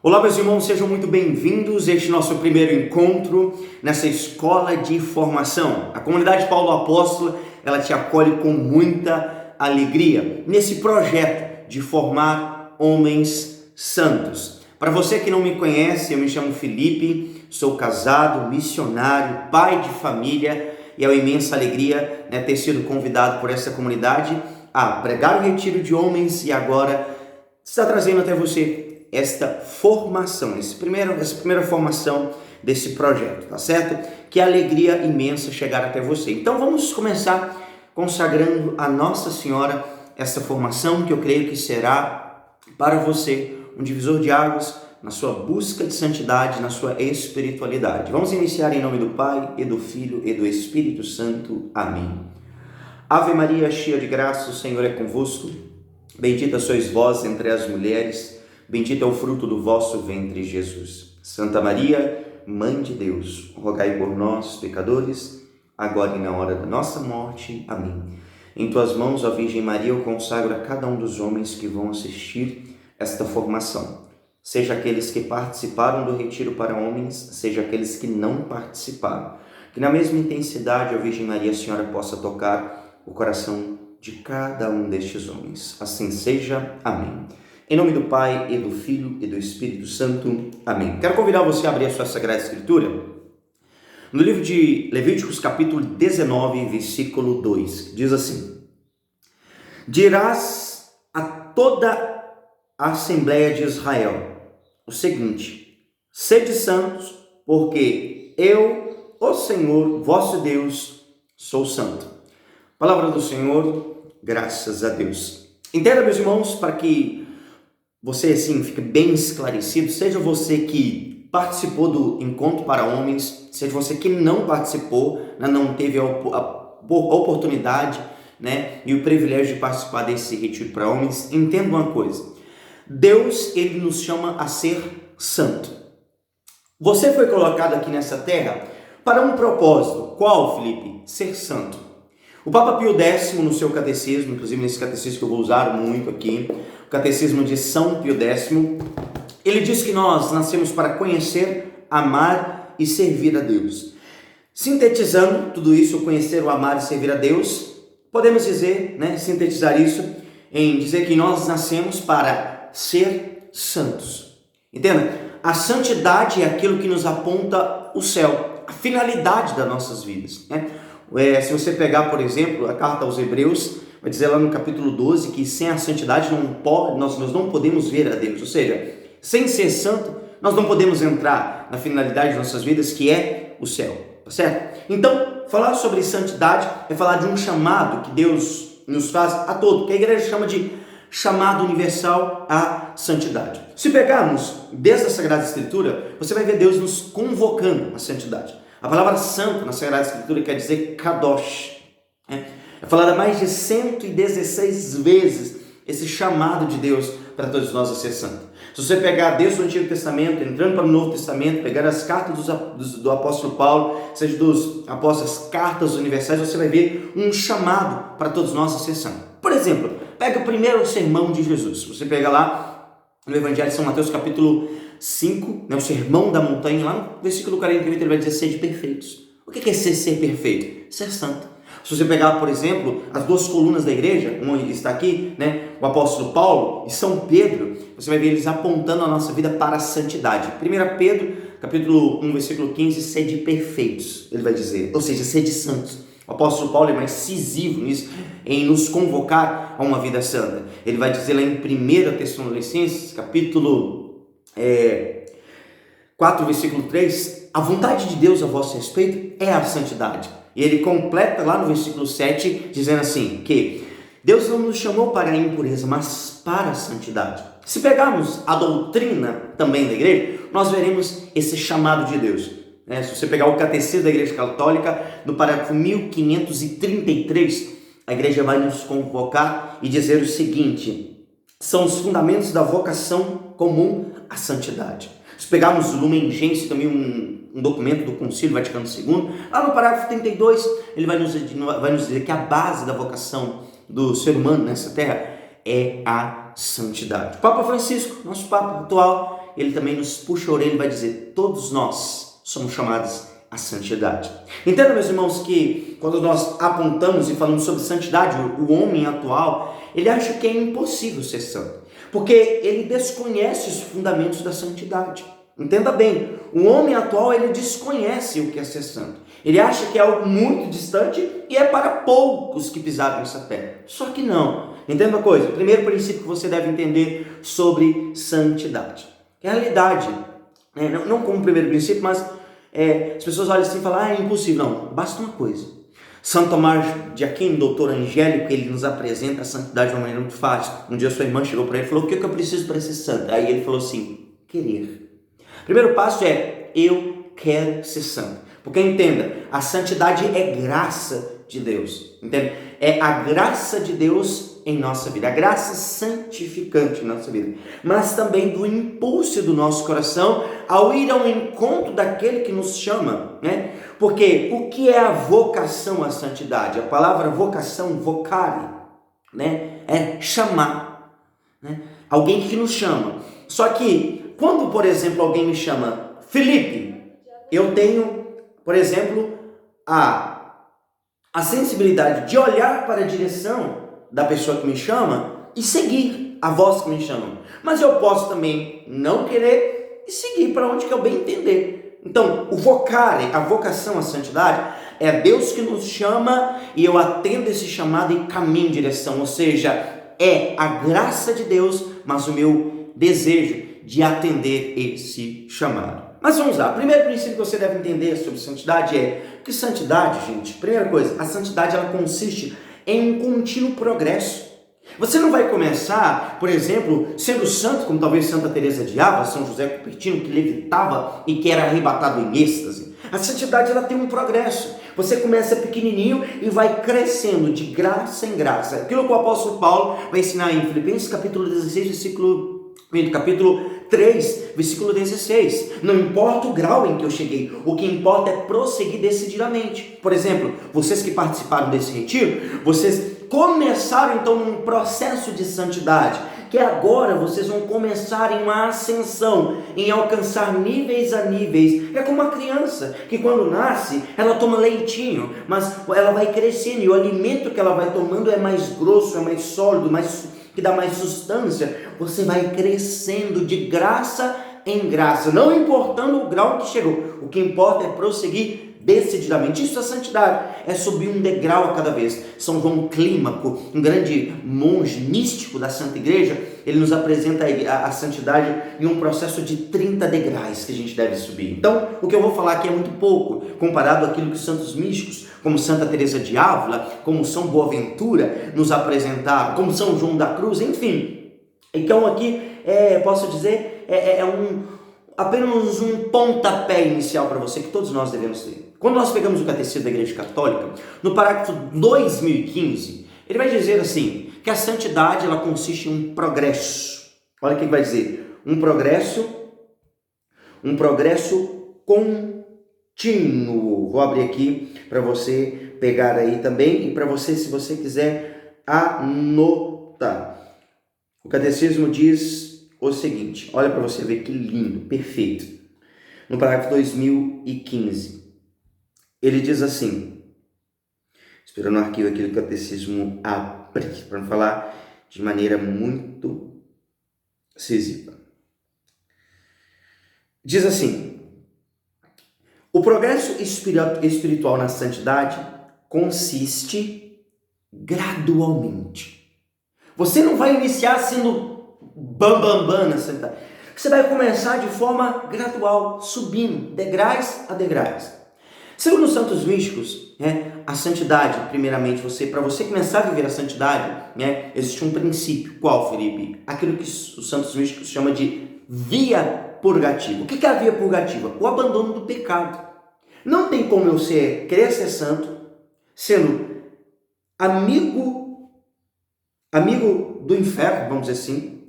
Olá, meus irmãos, sejam muito bem-vindos a este nosso primeiro encontro nessa escola de formação. A comunidade Paulo Apóstolo, ela te acolhe com muita alegria nesse projeto de formar homens santos. Para você que não me conhece, eu me chamo Felipe, sou casado, missionário, pai de família e é uma imensa alegria ter sido convidado por essa comunidade a pregar o retiro de homens e agora está trazendo até você esta formação, essa primeira formação desse projeto, tá certo? Que alegria imensa chegar até você. Então vamos começar consagrando a Nossa Senhora essa formação que eu creio que será para você um divisor de águas na sua busca de santidade, na sua espiritualidade. Vamos iniciar em nome do Pai, e do Filho, e do Espírito Santo. Amém. Ave Maria, cheia de graça, o Senhor é convosco. Bendita sois vós entre as mulheres, bendito é o fruto do vosso ventre, Jesus. Santa Maria, Mãe de Deus, rogai por nós, pecadores, agora e na hora da nossa morte. Amém. Em tuas mãos, ó Virgem Maria, eu consagro a cada um dos homens que vão assistir esta formação. Seja aqueles que participaram do retiro para homens, seja aqueles que não participaram. Que na mesma intensidade, ó Virgem Maria, a Senhora possa tocar o coração de cada um destes homens. Assim seja. Amém. Em nome do Pai, e do Filho, e do Espírito Santo. Amém. Quero convidar você a abrir a sua Sagrada Escritura no livro de Levíticos, capítulo 19, versículo 2. Diz assim: dirás a toda a Assembleia de Israel o seguinte: sede santos, porque eu, o Senhor, vosso Deus, sou santo. Palavra do Senhor, graças a Deus. Entenda, meus irmãos, para que você assim fique bem esclarecido, seja você que participou do encontro para homens, seja você que não participou, não teve a oportunidade, e o privilégio de participar desse retiro para homens, entenda uma coisa: Deus, ele nos chama a ser santo. Você foi colocado aqui nessa terra para um propósito. Qual, Felipe? Ser santo. O Papa Pio X, no seu catecismo, inclusive nesse catecismo que eu vou usar muito aqui, o catecismo de São Pio X, ele diz que nós nascemos para conhecer, amar e servir a Deus. Sintetizando tudo isso, conhecer, o amar e servir a Deus, podemos dizer, sintetizar isso em dizer que nós nascemos para ser santos. Entenda? A santidade é aquilo que nos aponta o céu, a finalidade das nossas vidas, Se você pegar, por exemplo, a carta aos Hebreus, vai dizer lá no capítulo 12 que sem a santidade nós não podemos ver a Deus. Ou seja, sem ser santo, nós não podemos entrar na finalidade de nossas vidas, que é o céu. Tá certo? Então, falar sobre santidade é falar de um chamado que Deus nos faz a todos, que a igreja chama de chamado universal à santidade. Se pegarmos desde a Sagrada Escritura, você vai ver Deus nos convocando à santidade. A palavra santo na Sagrada Escritura quer dizer kadosh. É falada mais de 116 vezes esse chamado de Deus para todos nós a ser santo. Se você pegar desde o Antigo Testamento, entrando para o Novo Testamento, pegar as cartas do apóstolo Paulo, seja dos apóstolos, as cartas universais, você vai ver um chamado para todos nós a ser santo. Por exemplo, pega o primeiro sermão de Jesus. Se você pega lá no Evangelho de São Mateus, capítulo 5, o sermão da montanha, lá no versículo 48, ele vai dizer: sede perfeitos. O que é ser perfeito? Ser santo. Se você pegar, por exemplo, as duas colunas da igreja, uma está aqui, o apóstolo Paulo e São Pedro, você vai ver eles apontando a nossa vida para a santidade. 1 Pedro, capítulo 1, versículo 15, sede perfeitos, ele vai dizer, ou seja, sede santos. O apóstolo Paulo é mais incisivo nisso, em nos convocar a uma vida santa. Ele vai dizer lá em 1 Tessalonicenses, capítulo 4, versículo 3, a vontade de Deus a vosso respeito é a santidade. E ele completa lá no versículo 7, dizendo assim, que Deus não nos chamou para a impureza, mas para a santidade. Se pegarmos a doutrina também da igreja, nós veremos esse chamado de Deus. Se você pegar o Catecismo da Igreja Católica, no parágrafo 1533, a igreja vai nos convocar e dizer o seguinte: são os fundamentos da vocação comum à santidade. Se pegarmos o Lumen Gentium, também um documento do Concílio Vaticano II, lá no parágrafo 32, ele vai nos dizer que a base da vocação do ser humano nessa terra é a santidade. O Papa Francisco, nosso Papa atual, ele também nos puxa a orelha e vai dizer: todos nós somos chamados à santidade. Entenda, meus irmãos, que quando nós apontamos e falamos sobre santidade, o homem atual, ele acha que é impossível ser santo, porque ele desconhece os fundamentos da santidade. Entenda bem, o homem atual, ele desconhece o que é ser santo. Ele acha que é algo muito distante e é para poucos que pisaram essa terra. Só que não. Entenda uma coisa, o primeiro princípio que você deve entender sobre santidade. Realidade, não como primeiro princípio, mas as pessoas olham assim e falam: é impossível. Não, basta uma coisa. Santo Tomás de Aquino, doutor angélico, ele nos apresenta a santidade de uma maneira muito fácil. Um dia sua irmã chegou para ele e falou: o que eu preciso para ser santo? Aí ele falou assim: querer. O primeiro passo é: eu quero ser santo. Porque entenda, a santidade é graça de Deus. Entende? É a graça de Deus em nossa vida, a graça santificante em nossa vida, mas também do impulso do nosso coração ao ir ao encontro daquele que nos chama, né? Porque o que é a vocação à santidade? A palavra vocação, vocare, né? É chamar, né? Alguém que nos chama. Só que quando, por exemplo, alguém me chama Felipe, eu tenho, por exemplo, a sensibilidade de olhar para a direção da pessoa que me chama e seguir a voz que me chama. Mas eu posso também não querer e seguir para onde que eu bem entender. Então, o vocare, a vocação à santidade, é Deus que nos chama e eu atendo esse chamado e caminho em direção. Ou seja, é a graça de Deus, mas o meu desejo de atender esse chamado. Mas vamos lá, o primeiro princípio que você deve entender sobre santidade é que santidade, gente, primeira coisa, a santidade ela consiste em um contínuo progresso. Você não vai começar, por exemplo, sendo santo, como talvez Santa Teresa de Ávila, São José Cupertino, que levitava e que era arrebatado em êxtase. A santidade ela tem um progresso. Você começa pequenininho e vai crescendo de graça em graça. Aquilo que o apóstolo Paulo vai ensinar em Filipenses capítulo 16, capítulo 3, versículo 16. Não importa o grau em que eu cheguei, o que importa é prosseguir decididamente. Por exemplo, vocês que participaram desse retiro, vocês começaram então um processo de santidade, que agora vocês vão começar em uma ascensão, em alcançar níveis a níveis. É como uma criança, que quando nasce, ela toma leitinho, mas ela vai crescendo, e o alimento que ela vai tomando é mais grosso, é mais sólido, que dá mais substância. Você vai crescendo de graça em graça, não importando o grau que chegou. O que importa é prosseguir decididamente. Isso é santidade, é subir um degrau a cada vez. São João Clímaco, um grande monge místico da Santa Igreja, ele nos apresenta a santidade em um processo de 30 degraus que a gente deve subir. Então, o que eu vou falar aqui é muito pouco, comparado àquilo que os santos místicos, como Santa Teresa de Ávila, como São Boaventura, nos apresentaram, como São João da Cruz, enfim. Então aqui, posso dizer, apenas um pontapé inicial para você que todos nós devemos ter. Quando nós pegamos o Catecismo da Igreja Católica, no parágrafo 2015, ele vai dizer assim, que a santidade ela consiste em um progresso. Olha o que vai dizer, um progresso contínuo. Vou abrir aqui para você pegar aí também e para você, se você quiser anotar. O Catecismo diz o seguinte, olha para você ver que lindo, perfeito. No parágrafo 2015, ele diz assim, esperando o arquivo aqui do Catecismo abrir, para não falar de maneira muito incisiva. Diz assim, o progresso espiritual na santidade consiste gradualmente. Você não vai iniciar sendo bam na santidade. Você vai começar de forma gradual, subindo, degraus a degraus. Segundo os santos místicos, a santidade, primeiramente, para você começar a viver a santidade, existe um princípio. Qual, Felipe? Aquilo que os santos místicos chamam de via purgativa. O que é a via purgativa? O abandono do pecado. Não tem como eu querer ser santo, sendo amigo do inferno, vamos dizer assim,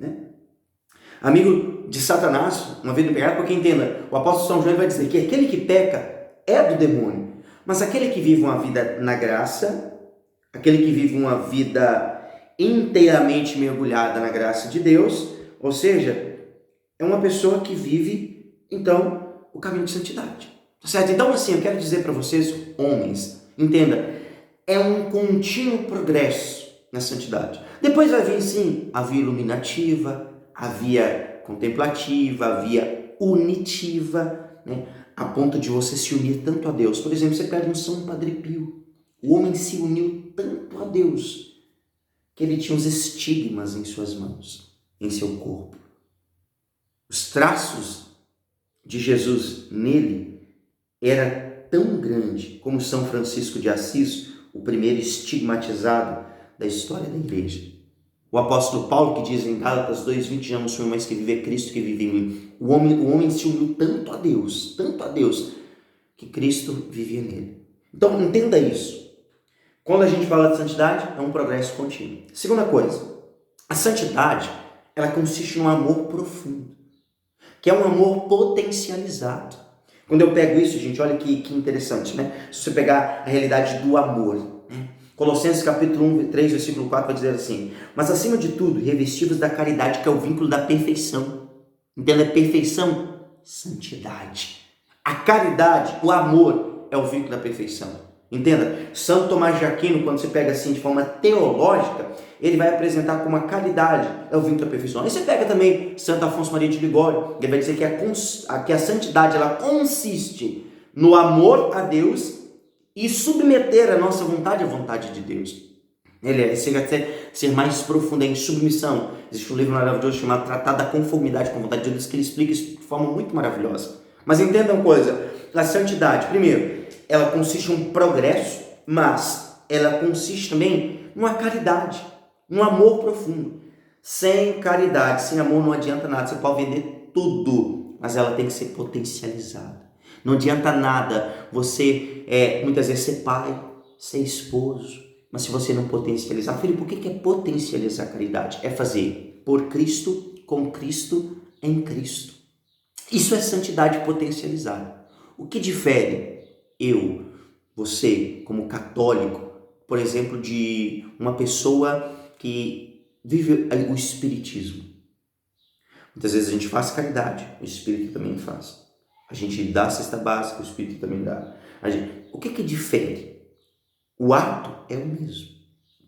amigo de Satanás, uma vida do pecado, porque entenda, o apóstolo São João vai dizer que aquele que peca é do demônio, mas aquele que vive uma vida na graça, aquele que vive uma vida inteiramente mergulhada na graça de Deus, ou seja, é uma pessoa que vive, então, o caminho de santidade. Tá certo? Então, assim, eu quero dizer para vocês, homens, entenda, é um contínuo progresso na santidade. Depois vai vir, sim, a via iluminativa, a via contemplativa, a via unitiva, né? A ponto de você se unir tanto a Deus. Por exemplo, você pega um São Padre Pio. O homem se uniu tanto a Deus que ele tinha os estigmas em suas mãos, em seu corpo. Os traços de Jesus nele era tão grande como São Francisco de Assis, o primeiro estigmatizado da história da igreja. O apóstolo Paulo, que diz em Gálatas 2:20, já não sou mais que viver Cristo que vive em mim. O homem se uniu tanto a Deus, que Cristo vivia nele. Então, entenda isso. Quando a gente fala de santidade, é um progresso contínuo. Segunda coisa, a santidade, ela consiste num amor profundo, que é um amor potencializado. Quando eu pego isso, gente, olha que interessante, né? Se você pegar a realidade do amor, né? Colossenses capítulo 3, versículo 4 vai dizer assim: mas acima de tudo, revestidos da caridade, que é o vínculo da perfeição. Entenda? Perfeição, santidade. A caridade, o amor, é o vínculo da perfeição. Entenda? Santo Tomás de Aquino, quando você pega assim de forma teológica, ele vai apresentar como a caridade é o vínculo da perfeição. Aí você pega também Santo Afonso Maria de Ligório, ele vai dizer que a santidade ela consiste no amor a Deus e submeter a nossa vontade à vontade de Deus. Ele chega a ser mais profundo, em submissão. Existe um livro maravilhoso chamado Tratado da Conformidade com a Vontade de Deus, que ele explica isso de forma muito maravilhosa. Mas entenda uma coisa, a santidade, primeiro, ela consiste em um progresso, mas ela consiste também numa caridade, num amor profundo. Sem caridade, sem amor não adianta nada, você pode vender tudo, mas ela tem que ser potencializada. Não adianta nada você, muitas vezes, ser pai, ser esposo, mas se você não potencializar, filho, por que é potencializar a caridade? É fazer por Cristo, com Cristo, em Cristo. Isso é santidade potencializada. O que difere você, como católico, por exemplo, de uma pessoa que vive o espiritismo? Muitas vezes a gente faz caridade, o espírito também faz. A gente dá a cesta básica, o espírito também dá. O que difere? O ato é o mesmo,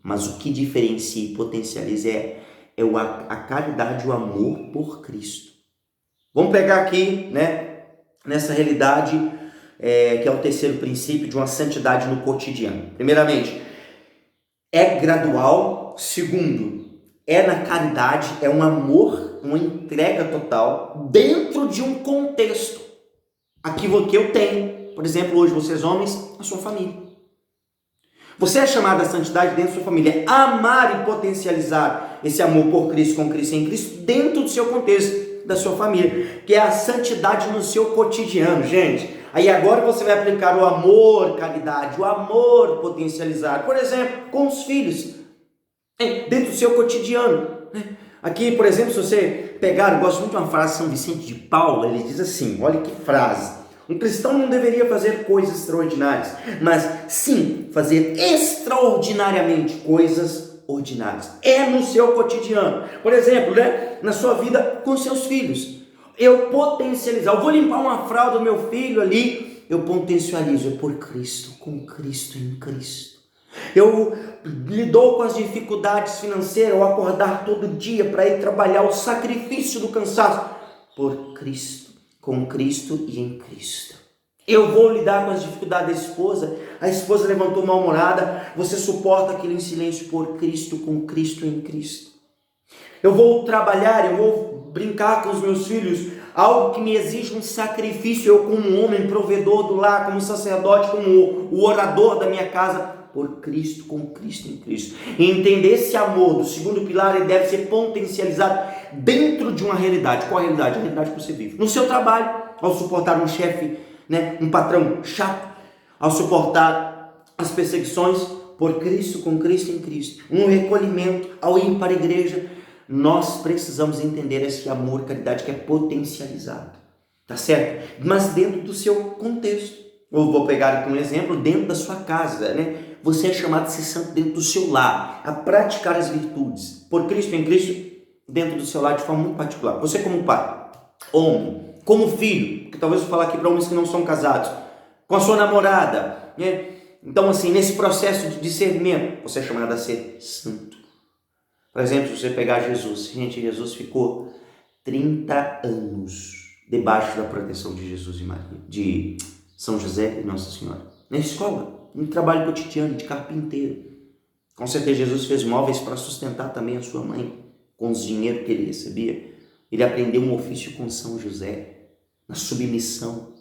mas o que diferencia e potencializa é a caridade, o amor por Cristo. Vamos pegar aqui, né, nessa realidade, que é o terceiro princípio de uma santidade no cotidiano. Primeiramente, é gradual. Segundo, é na caridade, é um amor, uma entrega total dentro de um contexto. Aquilo que eu tenho, por exemplo, hoje vocês homens, a sua família. Você é chamado à santidade dentro da sua família, amar e potencializar esse amor por Cristo, com Cristo em Cristo, dentro do seu contexto, da sua família, que é a santidade no seu cotidiano, gente. Aí agora você vai aplicar o amor, caridade, o amor potencializado, por exemplo, com os filhos, dentro do seu cotidiano. Aqui, por exemplo, se você pegar, eu gosto muito de uma frase de São Vicente de Paula, ele diz assim, olha que frase: um cristão não deveria fazer coisas extraordinárias, mas sim fazer extraordinariamente coisas ordinárias. É no seu cotidiano. Por exemplo, na sua vida com seus filhos. Eu potencializar, eu vou limpar uma fralda do meu filho ali, eu potencializo, é por Cristo, com Cristo, em Cristo. Eu lidou com as dificuldades financeiras, eu acordar todo dia para ir trabalhar, o sacrifício do cansaço, por Cristo, com Cristo e em Cristo. Eu vou lidar com as dificuldades da esposa, a esposa levantou mal-humorada, você suporta aquilo em silêncio, por Cristo, com Cristo e em Cristo. Eu vou trabalhar, eu vou brincar com os meus filhos, algo que me exige um sacrifício, eu como um homem provedor do lar, como sacerdote, como o orador da minha casa, por Cristo, com Cristo em Cristo. E entender esse amor do segundo pilar, ele deve ser potencializado dentro de uma realidade. Qual a realidade? A realidade que você vive. No seu trabalho, ao suportar um chefe, um patrão chato, ao suportar as perseguições, por Cristo, com Cristo em Cristo. Um recolhimento, ao ir para a igreja, nós precisamos entender esse amor, caridade que é potencializado. Tá certo? Mas dentro do seu contexto. Eu vou pegar aqui um exemplo dentro da sua casa, Você é chamado a ser santo dentro do seu lar, a praticar as virtudes, por Cristo, em Cristo, dentro do seu lar de forma muito particular. Você como pai, homem, como filho, porque talvez eu vou falar aqui para homens que não são casados, com a sua namorada, né? Então, assim, nesse processo de discernimento, você é chamado a ser santo. Por exemplo, se você pegar Jesus, gente, Jesus ficou 30 anos debaixo da proteção de Jesus e Maria, de São José e Nossa Senhora. Na escola, no trabalho cotidiano, de carpinteiro. Com certeza Jesus fez móveis para sustentar também a sua mãe, com os dinheiro que ele recebia. Ele aprendeu um ofício com São José, na submissão.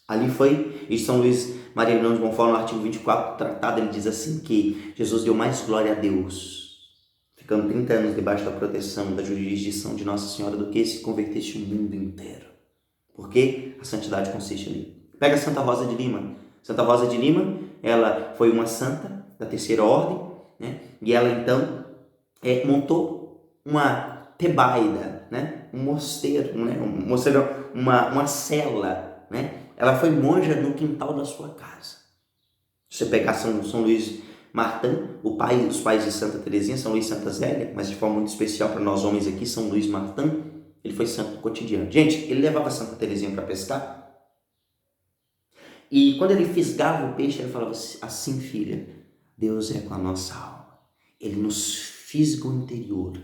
Ali foi, e São Luís Maria Grande de Montfort, no artigo 24 do tratado, ele diz assim que Jesus deu mais glória a Deus, ficando 30 anos debaixo da proteção, da jurisdição de Nossa Senhora, do que se convertesse o mundo inteiro. Porque a santidade consiste ali. Pega Santa Rosa de Lima. Santa Rosa de Lima, ela foi uma santa da terceira ordem, né? E ela então montou uma tebaida, né? Um mosteiro, né? Uma cela, né? Ela foi monja no quintal da sua casa. Se você pegar São Luís Martin, os pais de Santa Teresinha, São Luís e Santa Zélia, mas de forma muito especial para nós homens aqui, São Luís Martin, ele foi santo cotidiano. Gente, ele levava Santa Teresinha para pescar, e quando ele fisgava o peixe, ele falava assim, filha, Deus é com a nossa alma. Ele nos fisga o interior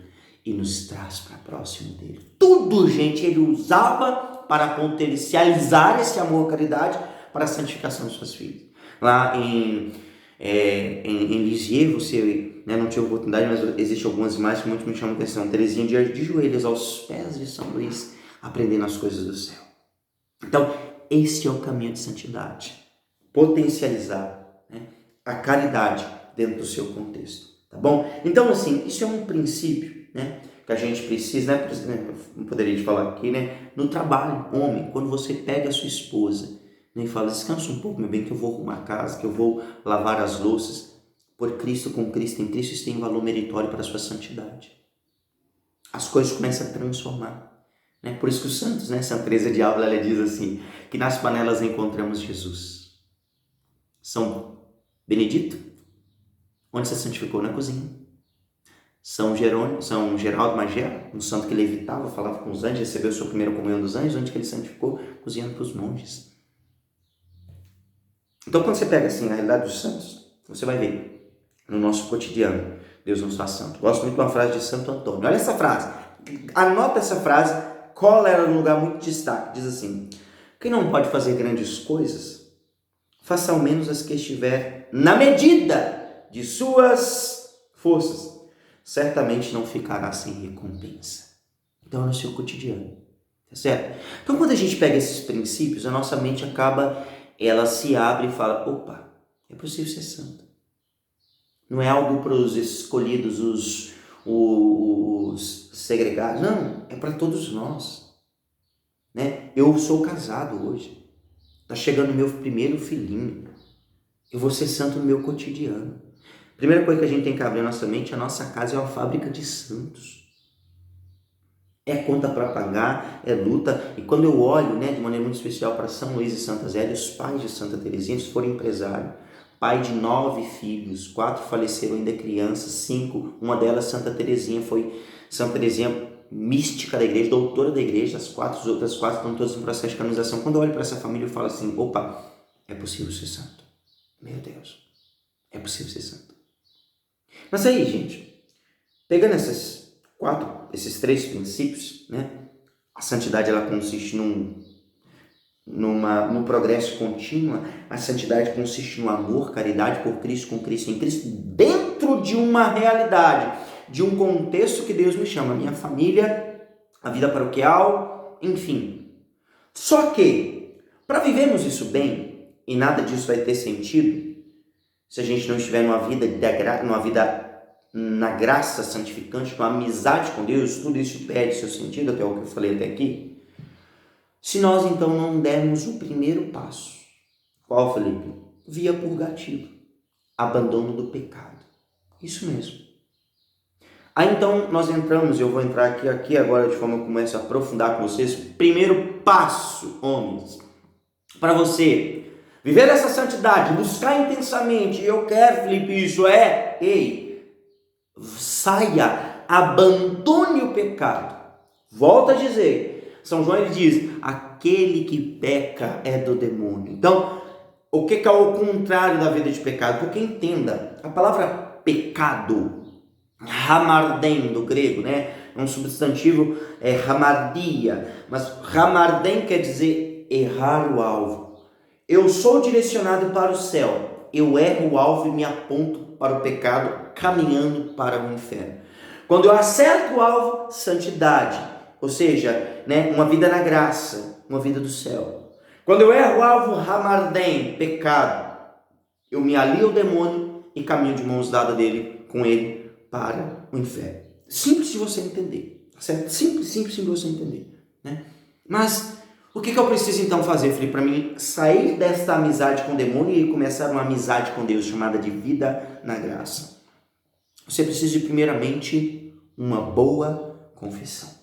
e nos traz para próximo dele. Tudo, gente, ele usava para potencializar esse amor, caridade, para a santificação de suas filhas. Lá em Lisieux, você não tive oportunidade, mas existem algumas imagens que muito me chamam a atenção. Teresinha de joelhos aos pés de São Luís, aprendendo as coisas do céu. Então, esse é o caminho de santidade. Potencializar, né, a caridade dentro do seu contexto. Tá bom? Então, assim, isso é um princípio, né, que a gente precisa, né, não poderia te falar aqui, né, no trabalho, homem, quando você pega a sua esposa, né, e fala, descansa um pouco, meu bem, que eu vou arrumar a casa, que eu vou lavar as louças, por Cristo, com Cristo, em Cristo, isso tem valor meritório para a sua santidade. As coisas começam a transformar. Por isso que os santos, Santa Teresa de Ávila, ela diz assim, que nas panelas encontramos Jesus. São Benedito, onde se santificou? Na cozinha. São Geraldo Magela, um santo que levitava, falava com os anjos, recebeu sua primeira comunhão dos anjos, onde que ele santificou? Cozinhando para os monges. Então, quando você pega assim a realidade dos santos, você vai ver no nosso cotidiano, Deus nos faz santo. Gosto muito de uma frase de Santo Antônio. Olha essa frase, anota essa frase, cola ela num lugar muito de destaque. Diz assim, quem não pode fazer grandes coisas, faça ao menos as que estiver na medida de suas forças. Certamente não ficará sem recompensa. Então é no seu cotidiano, tá certo? Então quando a gente pega esses princípios, a nossa mente ela se abre e fala, opa, é possível ser santo. Não é algo para os escolhidos, os segregados, não, é para todos nós. Eu sou casado hoje, está chegando meu primeiro filhinho, eu vou ser santo no meu cotidiano. Primeira coisa que a gente tem que abrir na nossa mente, a nossa casa é uma fábrica de santos. É conta para pagar, é luta. E quando eu olho, de maneira muito especial para São Luís e Santa Zélia, os pais de Santa Teresinha foram empresários. Pai de 9 filhos, 4 faleceram ainda crianças, 5, uma delas Santa Teresinha, foi Santa Teresinha mística da igreja, doutora da igreja, as outras 4 estão todas em processo de canonização. Quando eu olho para essa família, eu falo assim, opa, é possível ser santo. Meu Deus, é possível ser santo. Mas aí, gente, pegando esses 3 princípios, a santidade ela consiste no progresso contínuo, a santidade consiste no amor, caridade por Cristo, com Cristo, em Cristo, dentro de uma realidade, de um contexto que Deus me chama, a minha família, a vida paroquial, enfim. Só que, para vivermos isso bem, e nada disso vai ter sentido, se a gente não estiver numa vida na graça santificante, numa amizade com Deus, tudo isso perde seu sentido, até o que eu falei até aqui. Se nós então não dermos o primeiro passo, qual, Felipe? Via purgativo, abandono do pecado. Isso mesmo. Aí então nós entramos, eu vou entrar aqui agora de forma que eu começo a aprofundar com vocês, primeiro passo, homens, para você viver essa santidade, buscar intensamente, eu quero, Felipe, isso saia, abandone o pecado. Volto a dizer, São João ele diz, aquele que peca é do demônio. Então, o que é o contrário da vida de pecado? Porque entenda, a palavra pecado, hamarden do grego, né? É um substantivo, hamardia, mas hamarden quer dizer errar o alvo. Eu sou direcionado para o céu, eu erro o alvo e me aponto para o pecado, caminhando para o inferno. Quando eu acerto o alvo, santidade, ou seja, né, uma vida na graça, uma vida do céu. Quando eu erro o alvo, hamarden, pecado, eu me alio ao demônio e caminho de mãos dadas com ele para o inferno. Simples de você entender, certo? Simples de você entender, né? Mas o que eu preciso então fazer, Felipe, para mim sair desta amizade com o demônio e começar uma amizade com Deus chamada de vida na graça? Você precisa de, primeiramente, uma boa confissão.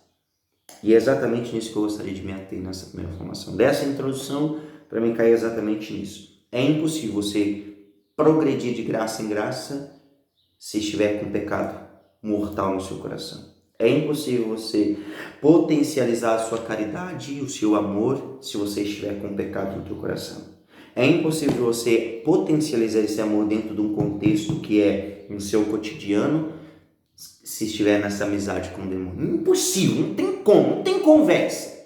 E é exatamente nisso que eu gostaria de me ater nessa primeira formação. Dessa introdução, para mim cair exatamente nisso. É impossível você progredir de graça em graça se estiver com pecado mortal no seu coração. É impossível você potencializar a sua caridade e o seu amor se você estiver com pecado no seu coração. É impossível você potencializar esse amor dentro de um contexto que é no seu cotidiano se estiver nessa amizade com o demônio. Impossível, não tem como, não tem conversa.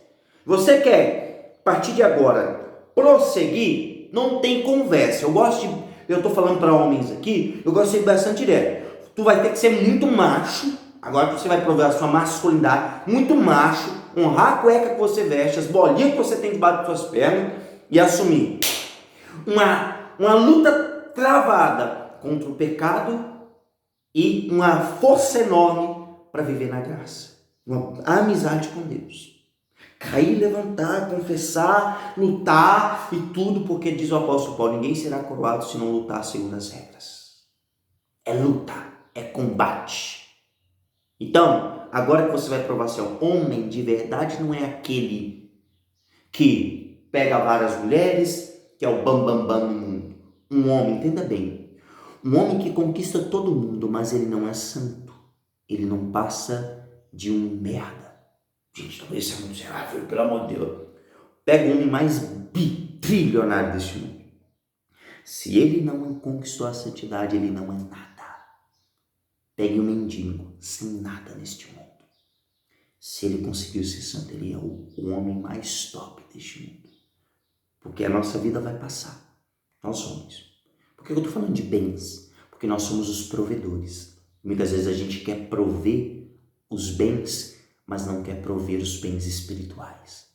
Você quer, a partir de agora, prosseguir, não tem conversa. Eu estou falando para homens aqui, eu gosto de ser bastante direto. Tu vai ter que ser muito macho, agora você vai provar a sua masculinidade, muito macho, honrar a cueca que você veste, as bolinhas que você tem debaixo das suas pernas e assumir uma luta travada contra o pecado e uma força enorme para viver na graça. Uma amizade com Deus. Cair, levantar, confessar, lutar e tudo, porque diz o apóstolo Paulo, ninguém será coroado se não lutar segundo as regras. É luta, é combate. Então, agora que você vai provar se é um homem de verdade, não é aquele que pega várias mulheres, que é o bambambam no mundo. Um homem, entenda bem, um homem que conquista todo mundo, mas ele não é santo. Ele não passa de um merda. Gente, talvez seja muito sério, pelo amor de Deus. Pega o homem mais bitrilionário deste mundo. Se ele não conquistou a santidade, ele não é nada. Pegue um mendigo sem nada neste mundo. Se ele conseguiu ser santo, ele é o homem mais top deste mundo. Porque a nossa vida vai passar. Nós homens. Por que eu estou falando de bens? Porque nós somos os provedores. Muitas vezes a gente quer prover os bens, mas não quer prover os bens espirituais.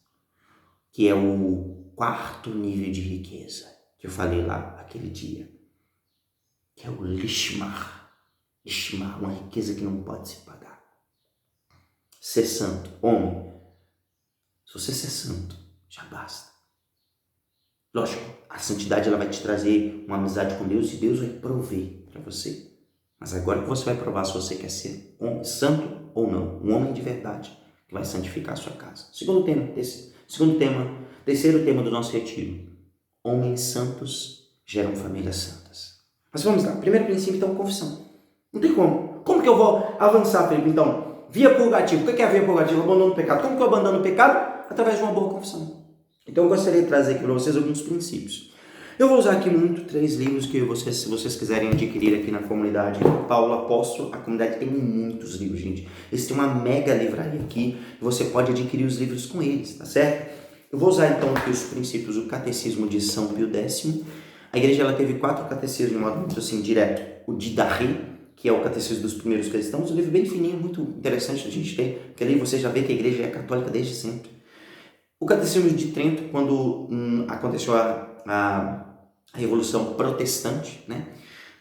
Que é o quarto nível de riqueza. Que eu falei lá aquele dia. Que é o lishmar. Lishmar, uma riqueza que não pode se pagar. Ser santo. Homem, se você ser santo, já basta. Lógico, a santidade ela vai te trazer uma amizade com Deus e Deus vai prover para você. Mas agora que você vai provar se você quer ser homem santo ou não, um homem de verdade que vai santificar a sua casa. Terceiro tema do nosso retiro. Homens santos geram famílias santas. Mas vamos lá, primeiro princípio então, confissão. Não tem como. Como que eu vou avançar, Felipe? Então, via purgativa. O que é a via purgativa? Abandono do pecado. Como que eu abandono o pecado? Através de uma boa confissão. Então eu gostaria de trazer aqui para vocês alguns princípios. Eu vou usar aqui muito 3 livros que se vocês quiserem adquirir aqui na comunidade Paulo Apóstolo. A comunidade tem muitos livros, gente. Eles têm uma mega livraria aqui. Você pode adquirir os livros com eles, tá certo? Eu vou usar então aqui os princípios do Catecismo de São Pio X. A igreja ela teve 4 catecismos de modo muito assim direto. O Didache, que é o Catecismo dos Primeiros Cristãos, um livro bem fininho, muito interessante a gente ter, porque ali você já vê que a igreja é católica desde sempre. O Catecismo de Trento, quando aconteceu a Revolução Protestante, né?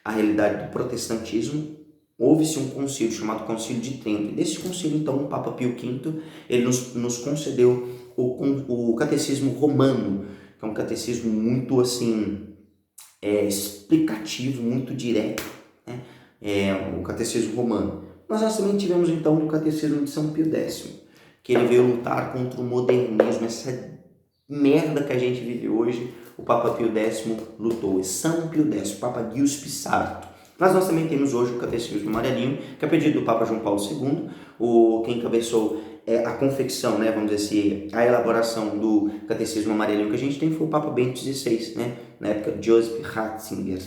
A realidade do protestantismo, houve-se um concílio chamado Concílio de Trento. E desse concílio, então, o Papa Pio V, ele nos concedeu o Catecismo Romano, que é um catecismo muito, assim, explicativo, muito direto, né? O Catecismo Romano. Mas nós também tivemos, então, o Catecismo de São Pio X, que ele veio lutar contra o modernismo, essa merda que a gente vive hoje. O Papa Pio X lutou, e São Pio X, o Papa Giuseppe Pissarro. Mas nós também temos hoje o Catecismo Amarelinho, que é pedido do Papa João Paulo II, quem encabeçou a confecção, né, vamos dizer assim, a elaboração do catecismo amarelinho que a gente tem foi o Papa Bento XVI, né, na época de Joseph Ratzinger,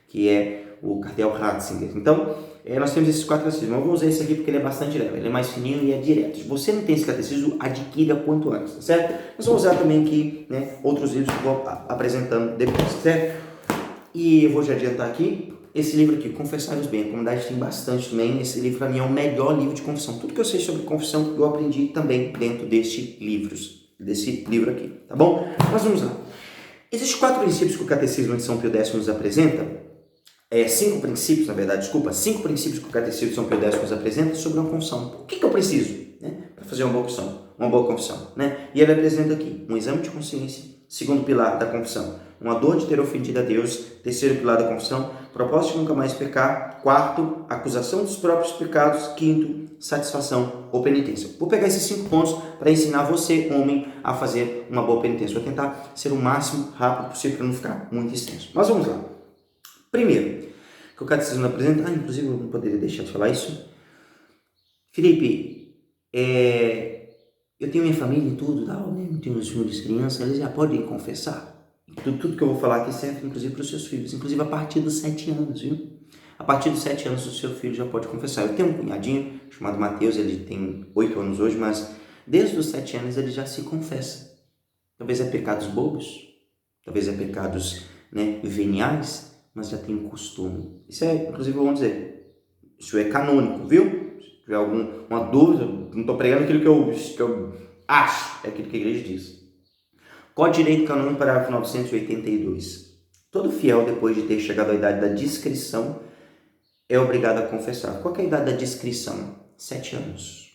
que é o cardeal Ratzinger. Então, nós temos esses 4 catecismos. Eu vou usar esse aqui porque ele é bastante leve, ele é mais fininho e é direto. Se você não tem esse catecismo, adquira quanto antes, tá certo? Nós vamos usar também aqui, né, outros livros que eu vou apresentando depois, certo? E eu vou já adiantar aqui, esse livro aqui, Confessai-vos Bem, a comunidade tem bastante também. Esse livro para mim é o melhor livro de confissão. Tudo que eu sei sobre confissão eu aprendi também dentro desse livro aqui, tá bom? Mas vamos lá. Existem 4 princípios que o Catecismo de São Pio X nos apresenta. 5 princípios, na verdade, 5 princípios que o Catecismo de São Pio X nos apresenta sobre uma confissão. O que eu preciso, né, para fazer uma boa confissão, né? E ele apresenta aqui um exame de consciência, segundo pilar da confissão, uma dor de ter ofendido a Deus, terceiro pilar da confissão, propósito de nunca mais pecar, quarto, acusação dos próprios pecados, quinto, satisfação ou penitência. Vou pegar esses 5 pontos para ensinar você, homem, a fazer uma boa penitência. Vou tentar ser o máximo rápido possível para não ficar muito extenso. Mas vamos lá. Primeiro, que o Catecismo apresenta, inclusive eu não poderia deixar de falar isso. Felipe, eu tenho minha família e tudo, né? Eu tenho meus filhos, crianças, eles já podem confessar. Tudo que eu vou falar aqui serve inclusive para os seus filhos, inclusive a partir dos 7 anos, viu? A partir dos 7 anos o seu filho já pode confessar. Eu tenho um cunhadinho chamado Mateus, ele tem 8 anos hoje, mas desde os 7 anos ele já se confessa. Talvez é pecados bobos, talvez é pecados, né, veniais, mas já tem um costume. Isso é, inclusive, vamos dizer, isso é canônico, viu? Se tiver alguma dúvida, não estou pregando aquilo que eu acho, é aquilo que a igreja diz. Código de Direito Canônico, parágrafo 982. Todo fiel, depois de ter chegado à idade da discrição, é obrigado a confessar. Qual é a idade da discrição? 7 anos.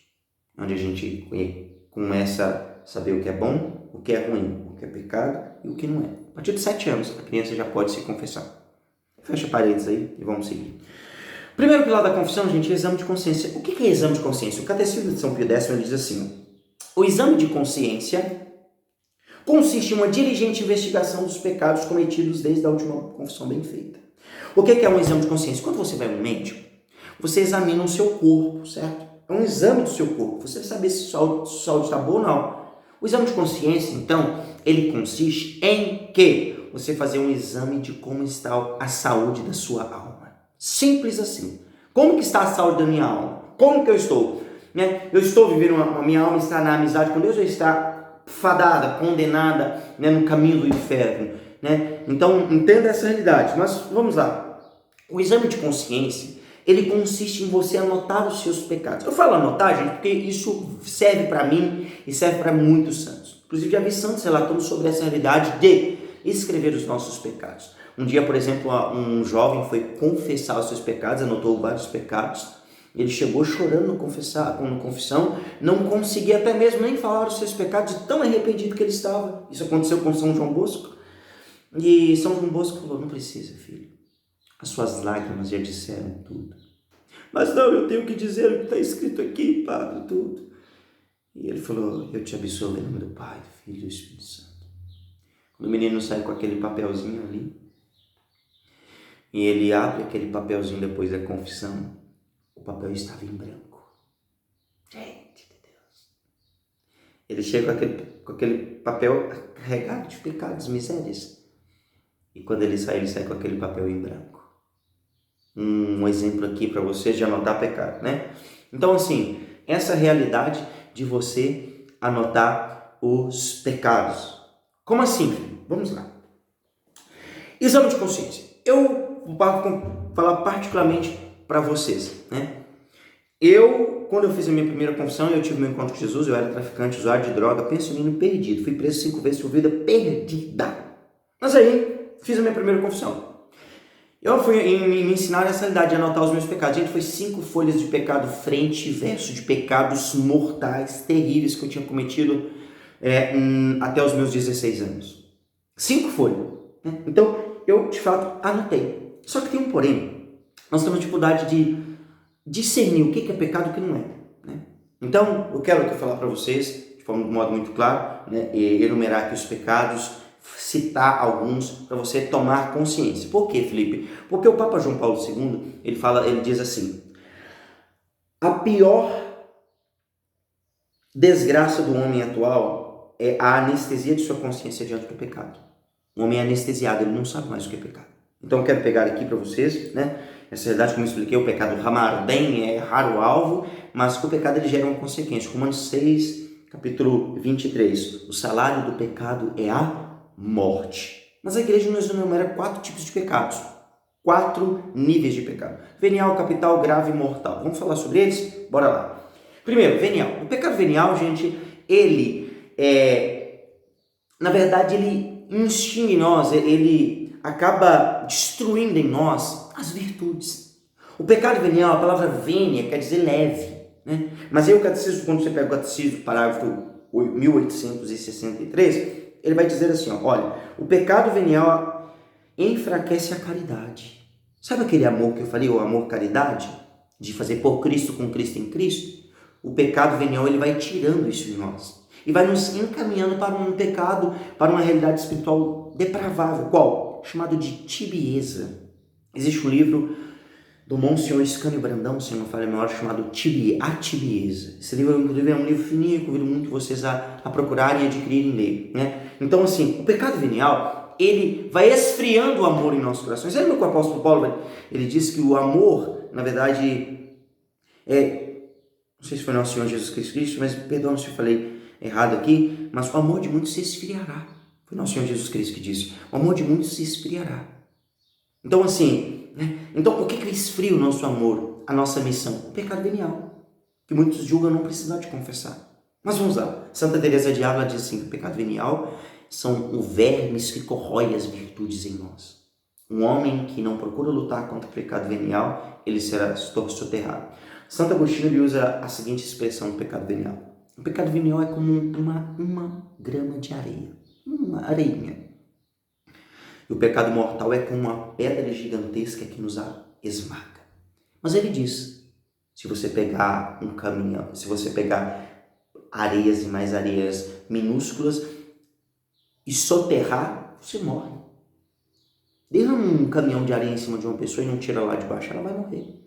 Onde a gente começa a saber o que é bom, o que é ruim, o que é pecado e o que não é. A partir de 7 anos, a criança já pode se confessar. Fecha parênteses aí e vamos seguir. Primeiro pilar da confissão, gente, é exame de consciência. O que é exame de consciência? O Catecismo de São Pio X ele diz assim: o exame de consciência consiste em uma diligente investigação dos pecados cometidos desde a última confissão bem feita. O que é um exame de consciência? Quando você vai ao médico, você examina o seu corpo, certo? É um exame do seu corpo. Você vai saber se a saúde está boa ou não. O exame de consciência, então, ele consiste em que você fazer um exame de como está a saúde da sua alma. Simples assim. Como que está a saúde da minha alma? Como que eu estou? Né? Eu estou vivendo minha alma está na amizade com Deus ou está fadada, condenada, né, no caminho do inferno? Né? Então, entenda essa realidade. Mas vamos lá. O exame de consciência, ele consiste em você anotar os seus pecados. Eu falo anotar, gente, porque isso serve para mim e serve para muitos santos. Inclusive, já vi santos relatando sobre essa realidade de escrever os nossos pecados. Um dia, por exemplo, um jovem foi confessar os seus pecados, anotou vários pecados. Ele chegou chorando no confissão, não conseguia até mesmo nem falar os seus pecados, de tão arrependido que ele estava. Isso aconteceu com São João Bosco. E São João Bosco falou: não precisa, filho. As suas lágrimas já disseram tudo. Mas não, eu tenho que dizer o que está escrito aqui, Padre, tudo. E ele falou: eu te absolvo em nome do Pai, do Filho e do Espírito Santo. Quando o menino sai com aquele papelzinho ali, e ele abre aquele papelzinho depois da confissão, o papel estava em branco. Gente de Deus. Ele chega com aquele papel carregado de pecados, misérias. E quando ele sai com aquele papel em branco. Um exemplo aqui para você de anotar pecado, né? Então, assim, essa realidade de você anotar os pecados. Como assim, filho? Vamos lá. Exame de consciência. Eu vou falar particularmente para vocês, né? Quando eu fiz a minha primeira confissão, eu tive meu encontro com Jesus, eu era traficante, usuário de droga, pensionino perdido. Fui preso 5 vezes por vida perdida. Mas aí, fiz a minha primeira confissão. Eu fui me ensinar essa realidade de anotar os meus pecados. Gente, foi 5 folhas de pecado frente e verso, de pecados mortais, terríveis que eu tinha cometido até os meus 16 anos. 5 folhas. Né? Então, eu, de fato, anotei. Só que tem um porém. Nós temos dificuldade de discernir o que é pecado e o que não é. Né? Então, eu quero aqui falar para vocês, de modo muito claro, né, enumerar aqui os pecados, citar alguns para você tomar consciência. Por quê, Felipe? Porque o Papa João Paulo II, ele diz assim: a pior desgraça do homem atual é a anestesia de sua consciência diante do pecado. O homem é anestesiado, ele não sabe mais o que é pecado. Então eu quero pegar aqui para vocês, né? Essa realidade, como eu expliquei, o pecado ramardem é errar o alvo, mas que o pecado ele gera uma consequência. Romanos 6, capítulo 23. O salário do pecado é a morte. Mas a igreja nos enumera 4 tipos de pecados. 4 níveis de pecado. Venial, capital, grave e mortal. Vamos falar sobre eles? Bora lá. Primeiro, venial. O pecado venial, gente, na verdade, ele instiga em nós, ele acaba destruindo em nós as virtudes. O pecado venial, a palavra vênia quer dizer leve, né? Mas aí o catecismo, quando você pega o catecismo, parágrafo 1863, ele vai dizer assim, ó, olha, o pecado venial enfraquece a caridade. Sabe aquele amor que eu falei, o amor caridade? De fazer por Cristo, com Cristo em Cristo? O pecado venial, ele vai tirando isso de nós. E vai nos encaminhando para um pecado, para uma realidade espiritual depravável. Qual? Chamado de tibieza. Existe um livro do Monsenhor Escânio Brandão, se não me falha a memória, chamado A Tibieza. Esse livro, inclusive, é um livro fininho, convido muito vocês a procurarem e adquirirem e ler, né? Então, assim, o pecado venial, ele vai esfriando o amor em nossos corações. Lembra que o apóstolo Paulo, ele diz que o amor, na verdade, não sei se foi nosso Senhor Jesus Cristo, mas perdão se eu falei errado aqui, mas o amor de muitos se esfriará. Foi nosso Senhor Jesus Cristo que disse, o amor de muitos se esfriará. Então, assim, né? Então por que esfria o nosso amor, a nossa missão? O pecado venial, que muitos julgam não precisar de confessar. Mas vamos lá, Santa Teresa de Ávila diz assim, que o pecado venial são os vermes que corroem as virtudes em nós. Um homem que não procura lutar contra o pecado venial, ele será soterrado. Santo Agostinho ele usa a seguinte expressão do pecado venial. O pecado venial é como uma grama de areia, uma areinha. E o pecado mortal é como uma pedra gigantesca que nos esmaga. Mas ele diz, se você pegar um caminhão, se você pegar areias e mais areias minúsculas e soterrar, você morre. Derrama um caminhão de areia em cima de uma pessoa e não tira lá de baixo, ela vai morrer.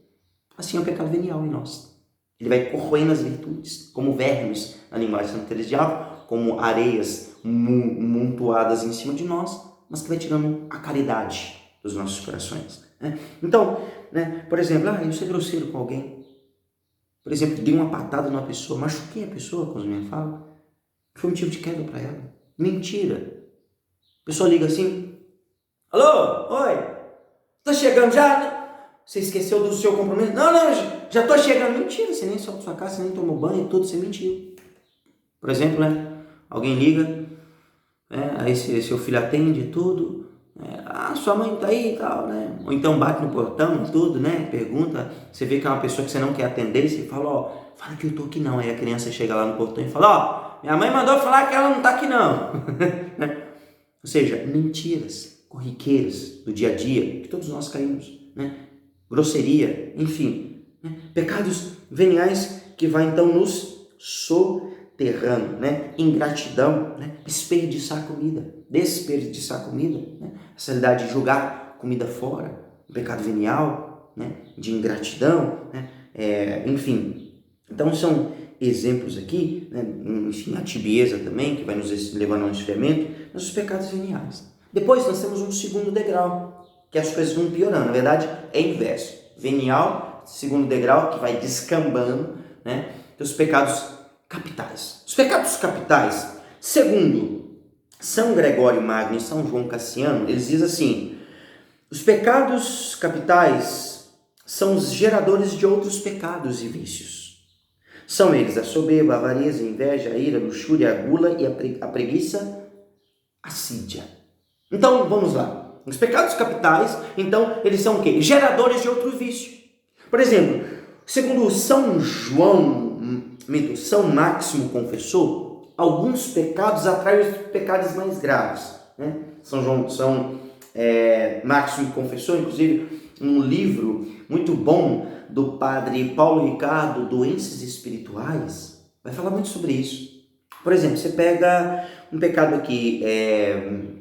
Assim é o pecado venial em nós. Ele vai corroendo as virtudes, como vermes, na linguagem de Santa Teresa de Ávila, como areias montoadas em cima de nós, mas que vai tirando a caridade dos nossos corações. Né? Então, né, por exemplo, eu sou grosseiro com alguém. Por exemplo, dei uma patada numa pessoa, machuquei a pessoa com as minhas falas. Foi motivo de queda para ela. Mentira. A pessoa liga assim, alô, oi, tá chegando já? Você esqueceu do seu compromisso? Não, já tô chegando. Mentira, você nem saiu da sua casa, você nem tomou banho e tudo, você mentiu. Por exemplo, né? Alguém liga, aí seu filho atende tudo, sua mãe tá aí e tal, né? Ou então bate no portão e tudo, né? Pergunta, você vê que é uma pessoa que você não quer atender, você fala, fala que eu tô aqui não. Aí a criança chega lá no portão e fala, minha mãe mandou falar que ela não tá aqui não. Ou seja, mentiras corriqueiras do dia a dia, que todos nós caímos, né? Grosseria, enfim, né? Pecados veniais que vai então nos soterrando, né? Ingratidão, né? Desperdiçar comida, né? Essa realidade de jogar comida fora, um pecado venial, né? De ingratidão, né? Enfim, então são exemplos aqui, né? Enfim, a tibieza também, que vai nos levando ao esfriamento, mas os pecados veniais. Depois nós temos um segundo degrau, que as coisas vão piorando. Na verdade, é inverso. Venial, segundo degrau, que vai descambando, né? Os pecados capitais. Os pecados capitais, segundo São Gregório Magno e São João Cassiano, eles dizem assim, os pecados capitais são os geradores de outros pecados e vícios. São eles a soberba, a avareza, a inveja, a ira, a luxúria, a gula e a preguiça, a assídia. Então, vamos lá. Os pecados capitais, então, eles são o quê? Geradores de outro vício. Por exemplo, segundo São Máximo Confessor, alguns pecados atraem os pecados mais graves. Né? São Máximo Confessor, inclusive, um livro muito bom do padre Paulo Ricardo, Doenças Espirituais, vai falar muito sobre isso. Por exemplo, você pega um pecado aqui,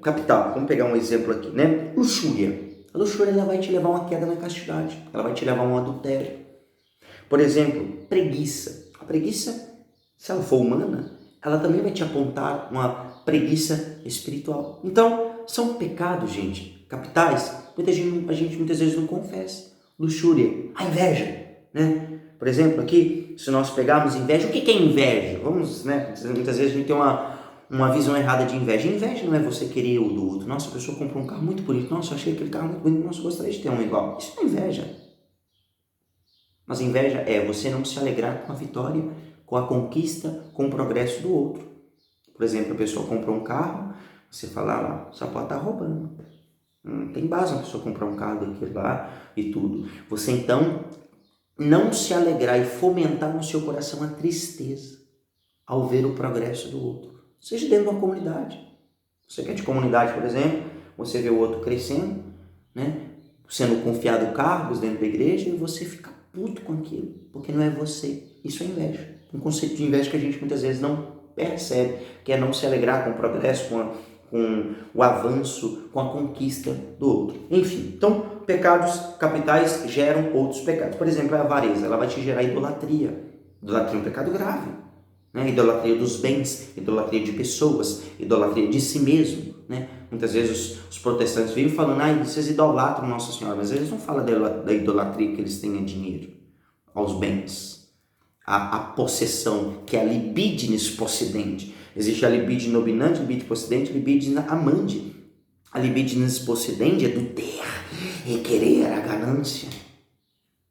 capital, vamos pegar um exemplo aqui, né? Luxúria. A luxúria ela vai te levar a uma queda na castidade, ela vai te levar a um adultério. Por exemplo, preguiça. A preguiça se ela for humana, ela também vai te apontar uma preguiça espiritual. Então, são pecados, gente, capitais. A gente muitas vezes não confessa. Luxúria, a inveja, né? Por exemplo, aqui, se nós pegarmos inveja, o que é inveja? Vamos, né? Muitas vezes a gente tem uma visão errada de inveja. Inveja não é você querer o do outro. Nossa, a pessoa comprou um carro muito bonito. Nossa, eu achei aquele carro muito bonito. Nossa, eu gostaria de ter um igual. Isso não é inveja. Mas inveja é você não se alegrar com a vitória, com a conquista, com o progresso do outro. Por exemplo, a pessoa comprou um carro, você fala lá, só pode estar roubando. Não tem base uma pessoa comprar um carro daquele lá e tudo. Você então não se alegrar e fomentar no seu coração a tristeza ao ver o progresso do outro. Seja dentro de uma comunidade. Você quer de comunidade, por exemplo, você vê o outro crescendo, né? Sendo confiado cargos dentro da igreja e você fica puto com aquilo, porque não é você. Isso é inveja. Um conceito de inveja que a gente muitas vezes não percebe, que é não se alegrar com o progresso, com o avanço, com a conquista do outro. Enfim, então pecados capitais geram outros pecados. Por exemplo, a avareza, ela vai te gerar idolatria. Idolatria é um pecado grave, né? Idolatria dos bens, idolatria de pessoas, idolatria de si mesmo, né? Muitas vezes os protestantes vivem falando, vocês idolatram Nossa Senhora, mas eles não falam da idolatria que eles têm a dinheiro, aos bens, a possessão, que é a libidines possidente. Existe a libidine dominante, a libidine possidente, a libidine amante. A libidine possidente é do ter, é querer, a ganância.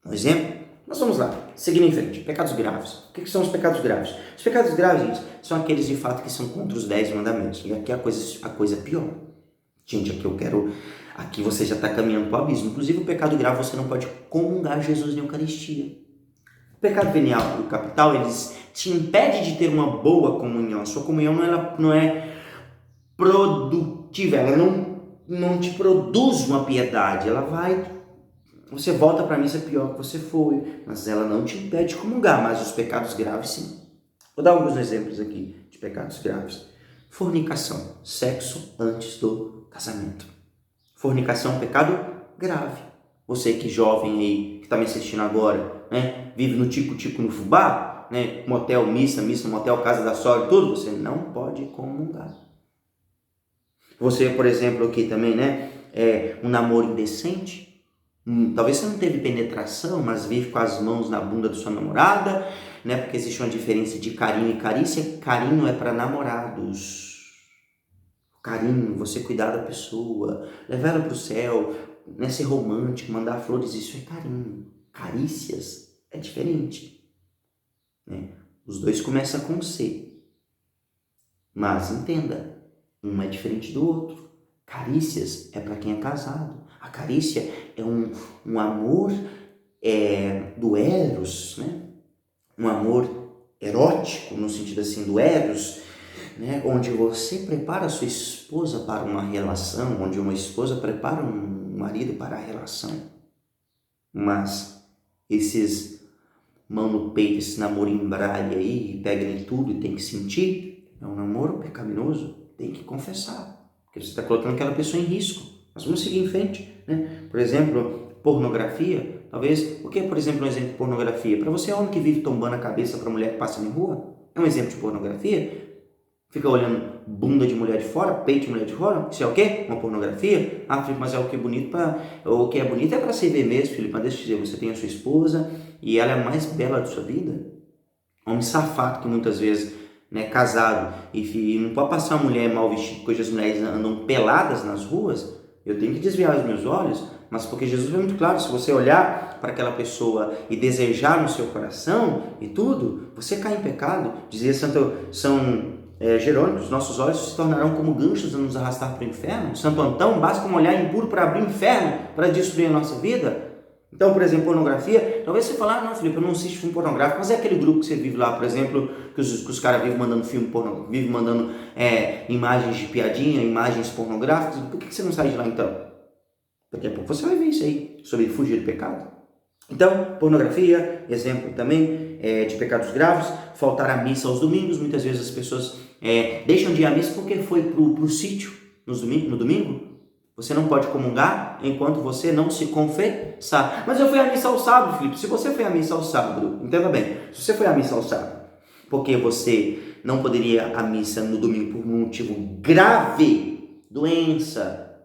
Um exemplo? Mas vamos lá, seguindo em frente. Pecados graves. O que são os pecados graves? Os pecados graves, gente, são aqueles de fato que são contra os 10 mandamentos. E aqui a coisa é pior. Gente, aqui você já está caminhando para o abismo. Inclusive o pecado grave você não pode comungar Jesus na Eucaristia. O pecado venial e o capital, eles te impedem de ter uma boa comunhão. A sua comunhão não é produtiva, ela não te produz uma piedade. Você volta para a missa pior que você foi, mas ela não te impede de comungar. Mas os pecados graves, sim. Vou dar alguns exemplos aqui de pecados graves. Fornicação, sexo antes do casamento. Fornicação é um pecado grave. Você que jovem aí, que está me assistindo agora, né, vive no tico-tico no fubá, né, motel, missa, motel, casa da sogra, tudo, você não pode comungar. Você, por exemplo, aqui também, né, um namoro indecente, talvez você não teve penetração, mas vive com as mãos na bunda da sua namorada, né, porque existe uma diferença de carinho e carícia. Carinho é para namorados. Carinho, você cuidar da pessoa, levar ela para o céu, né, ser romântico, mandar flores, isso é carinho. Carícias é diferente, né? Os dois começam com C, mas entenda, um é diferente do outro. Carícias é para quem é casado. A carícia é um amor do eros, né? Um amor erótico, no sentido assim do eros, né? Onde você prepara a sua esposa para uma relação, onde uma esposa prepara um marido para a relação. Mas esses mão no peito, esse namoro embralha aí, pega em tudo e tem que sentir, é um namoro pecaminoso, tem que confessar, porque você está colocando aquela pessoa em risco. Mas vamos seguir em frente, né? Por exemplo, pornografia, talvez, o que é, por exemplo, um exemplo de pornografia? Para você, homem que vive tombando a cabeça para mulher que passa na rua, é um exemplo de pornografia? Fica olhando bunda de mulher de fora, peito de mulher de fora, isso é o quê? Uma pornografia? Filipe, mas é o que é bonito o que é bonito é para se ver mesmo, Filipe, mas deixa eu te dizer, você tem a sua esposa e ela é a mais bela da sua vida. Homem safado que muitas vezes, né, casado e não pode passar uma mulher mal vestida, porque as mulheres andam peladas nas ruas, eu tenho que desviar os meus olhos, mas porque Jesus foi muito claro, se você olhar para aquela pessoa e desejar no seu coração e tudo, você cai em pecado. Dizia São Jerônimo, os nossos olhos se tornarão como ganchos a nos arrastar para o inferno. Santo Antão, basta um olhar impuro para abrir o inferno, para destruir a nossa vida. Então, por exemplo, pornografia, talvez você fale, não, Filipe, eu não assisto filme pornográfico, mas é aquele grupo que você vive lá, por exemplo, que os caras vivem mandando filme pornográfico, vivem mandando imagens de piadinha, imagens pornográficas. Por que você não sai de lá então? Daqui a pouco você vai ver isso aí, sobre fugir do pecado. Então, pornografia, exemplo também de pecados graves, faltar à missa aos domingos. Muitas vezes as pessoas deixam de ir à missa porque foi pro sítio no domingo. Você não pode comungar enquanto você não se confessar. Mas eu fui à missa ao sábado, Filipe. Se você foi à missa ao sábado, entenda bem, se você foi à missa ao sábado, porque você não poderia ir à missa no domingo por um motivo grave, doença,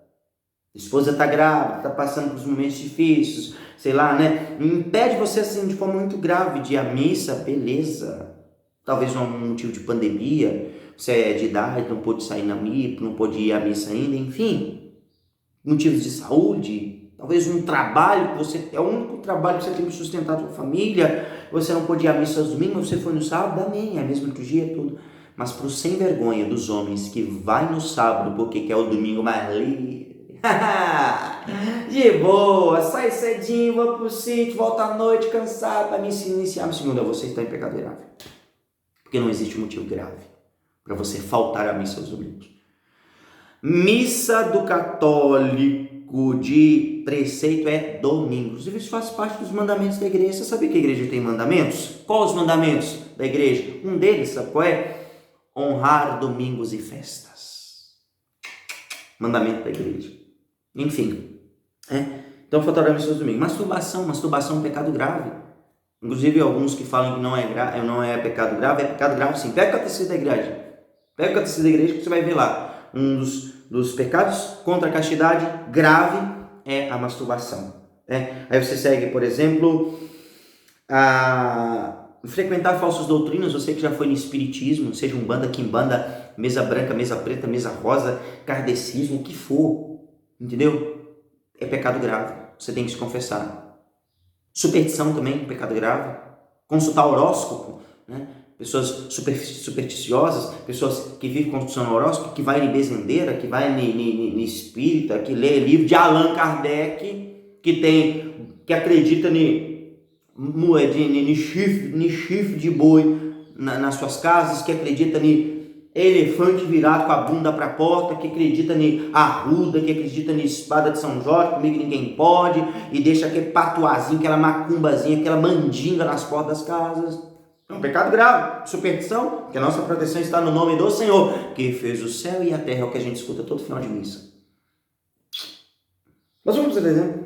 a esposa está grávida, está passando por momentos difíceis, sei lá, né? Impede você assim de forma muito grave de ir à missa, beleza. Talvez um motivo de pandemia, você é de idade, não pôde sair na missa, não pôde ir à missa ainda, enfim. Motivos de saúde, talvez um trabalho, é o único trabalho que você tem que sustentar a sua família, você não pôde ir à missa aos domingos, você foi no sábado, amém, é a mesma liturgia, tudo. Mas para o sem vergonha dos homens que vai no sábado porque quer o domingo mais livre, de boa, sai cedinho, vou pro sítio, volta à noite cansado para me iniciar no segundo, você está em pecado grave. Porque não existe motivo grave para você faltar à missa aos domingos. Missa do católico de preceito é domingo. Inclusive, isso faz parte dos mandamentos da igreja. Você sabia que a igreja tem mandamentos? Quais os mandamentos da igreja? Um deles, sabe qual é? Honrar domingos e festas. Mandamento da igreja. Enfim. Então, faltar à missa aos domingos. Masturbação é um pecado grave. Inclusive, alguns que falam que não é pecado grave, é pecado grave sim. Pega o catecismo da igreja. Pega o catecismo da igreja que você vai ver lá. Um dos pecados contra a castidade grave é a masturbação. Aí você segue, por exemplo, frequentar falsas doutrinas. Você que já foi no espiritismo, seja umbanda, quimbanda, mesa branca, mesa preta, mesa rosa, kardecismo, o que for. Entendeu? É pecado grave. Você tem que se confessar. Superstição também, pecado grave. Consultar horóscopo, né? Pessoas supersticiosas, pessoas que vivem consultando horóscopo, que vai em bezendeira, que vai em espírita, que lê livro de Allan Kardec, que acredita em chifre de boi nas suas casas, que acredita em elefante virado com a bunda para a porta, que acredita em arruda, que acredita em espada de São Jorge, comigo ninguém pode, e deixa aquele patuazinho, aquela macumbazinha, aquela mandinga nas portas das casas. É um pecado grave, superstição, que a nossa proteção está no nome do Senhor, que fez o céu e a terra, é o que a gente escuta todo final de missa. Nós vamos, por exemplo,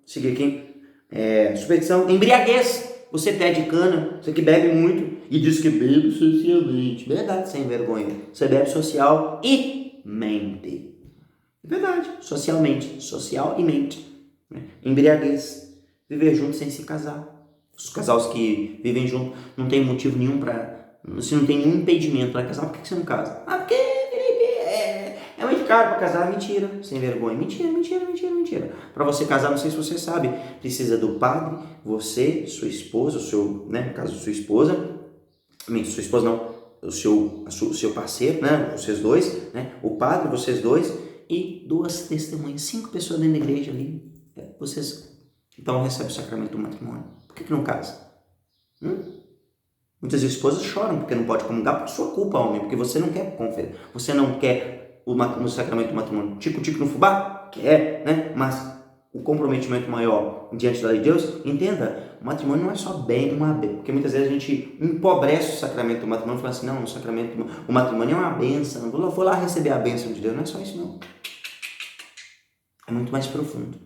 seguir aqui, superstição, embriaguez. Você pede cana, você que bebe muito e diz que bebe socialmente. Verdade, sem vergonha. Você bebe social e mente. Verdade, socialmente. Social e mente. Embriaguez. Viver junto sem se casar. Os casais que vivem junto não tem motivo nenhum para... Você não tem nenhum impedimento para casar. Por que você não casa? Porque é muito caro para casar. Mentira. Sem vergonha. Mentira. Para você casar, não sei se você sabe, precisa do padre, você, sua esposa, no caso sua esposa, sua esposa não, o seu parceiro, né? Vocês dois, né? O padre, vocês dois e 2 testemunhas, 5 pessoas dentro da igreja ali. Vocês então recebem o sacramento do matrimônio. Por que não casa? Muitas esposas choram porque não pode comungar por sua culpa, homem, porque você não quer conferir, você não quer o sacramento do matrimônio. Tico-tico no fubá? Quer, né? Mas o comprometimento maior diante da lei de Deus, entenda, o matrimônio não é só porque muitas vezes a gente empobrece o sacramento do matrimônio e fala assim, não, o matrimônio é uma bênção, eu vou lá receber a bênção de Deus. Não é só isso, não. É muito mais profundo.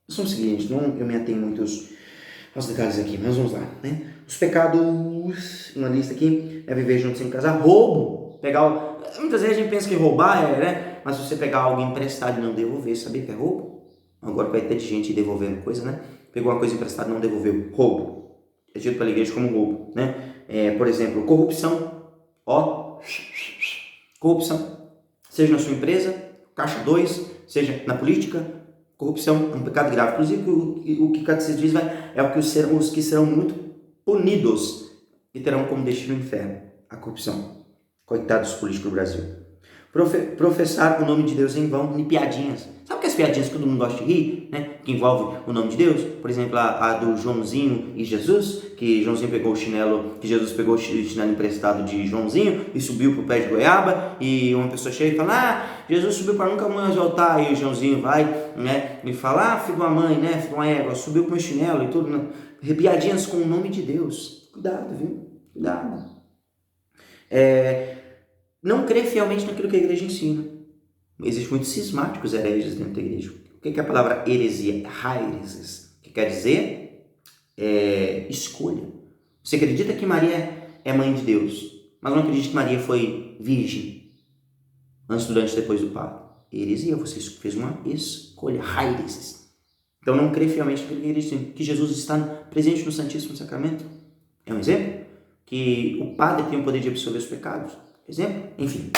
Vamos seguir, gente, eu me atenho muito aos detalhes aqui, mas vamos lá, né? Os pecados, uma lista aqui, é viver junto sem casar, roubo, muitas vezes a gente pensa que roubar né? Mas se você pegar algo emprestado e não devolver, sabia que é roubo? Agora vai ter gente devolvendo coisa, né? Pegou uma coisa emprestada e não devolveu. Roubo. É dito pela igreja como roubo, né? Por exemplo, corrupção. Corrupção. Seja na sua empresa, caixa 2, seja na política, corrupção é um pecado grave. Inclusive, o que o catecismo diz é o que os que serão muito punidos e terão como destino o inferno. A corrupção. Coitados dos políticos do Brasil. Professar o nome de Deus em vão, em piadinhas. Sabe aquelas piadinhas que todo mundo gosta de rir, né? Que envolve o nome de Deus? Por exemplo, a do Joãozinho e Jesus, que Joãozinho pegou o chinelo, que Jesus pegou o chinelo emprestado de Joãozinho e subiu pro pé de goiaba, e uma pessoa chega e fala, Jesus subiu para nunca mais voltar, e o Joãozinho vai, né? E fala, filho de uma mãe, né? Filho de uma égua, subiu com o meu chinelo e tudo, né? Piadinhas com o nome de Deus. Cuidado, viu? Cuidado. Não crer fielmente naquilo que a igreja ensina. Existem muitos cismáticos hereges dentro da igreja. O que é a palavra heresia? Haireses, que quer dizer escolha. Você acredita que Maria é mãe de Deus, mas não acredite que Maria foi virgem antes, durante e depois do parto. Heresia, você fez uma escolha, raízes. Então não crê fielmente que Jesus está presente no Santíssimo Sacramento. É um exemplo. Que o padre tem o poder de absolver os pecados. Exemplo? Enfim.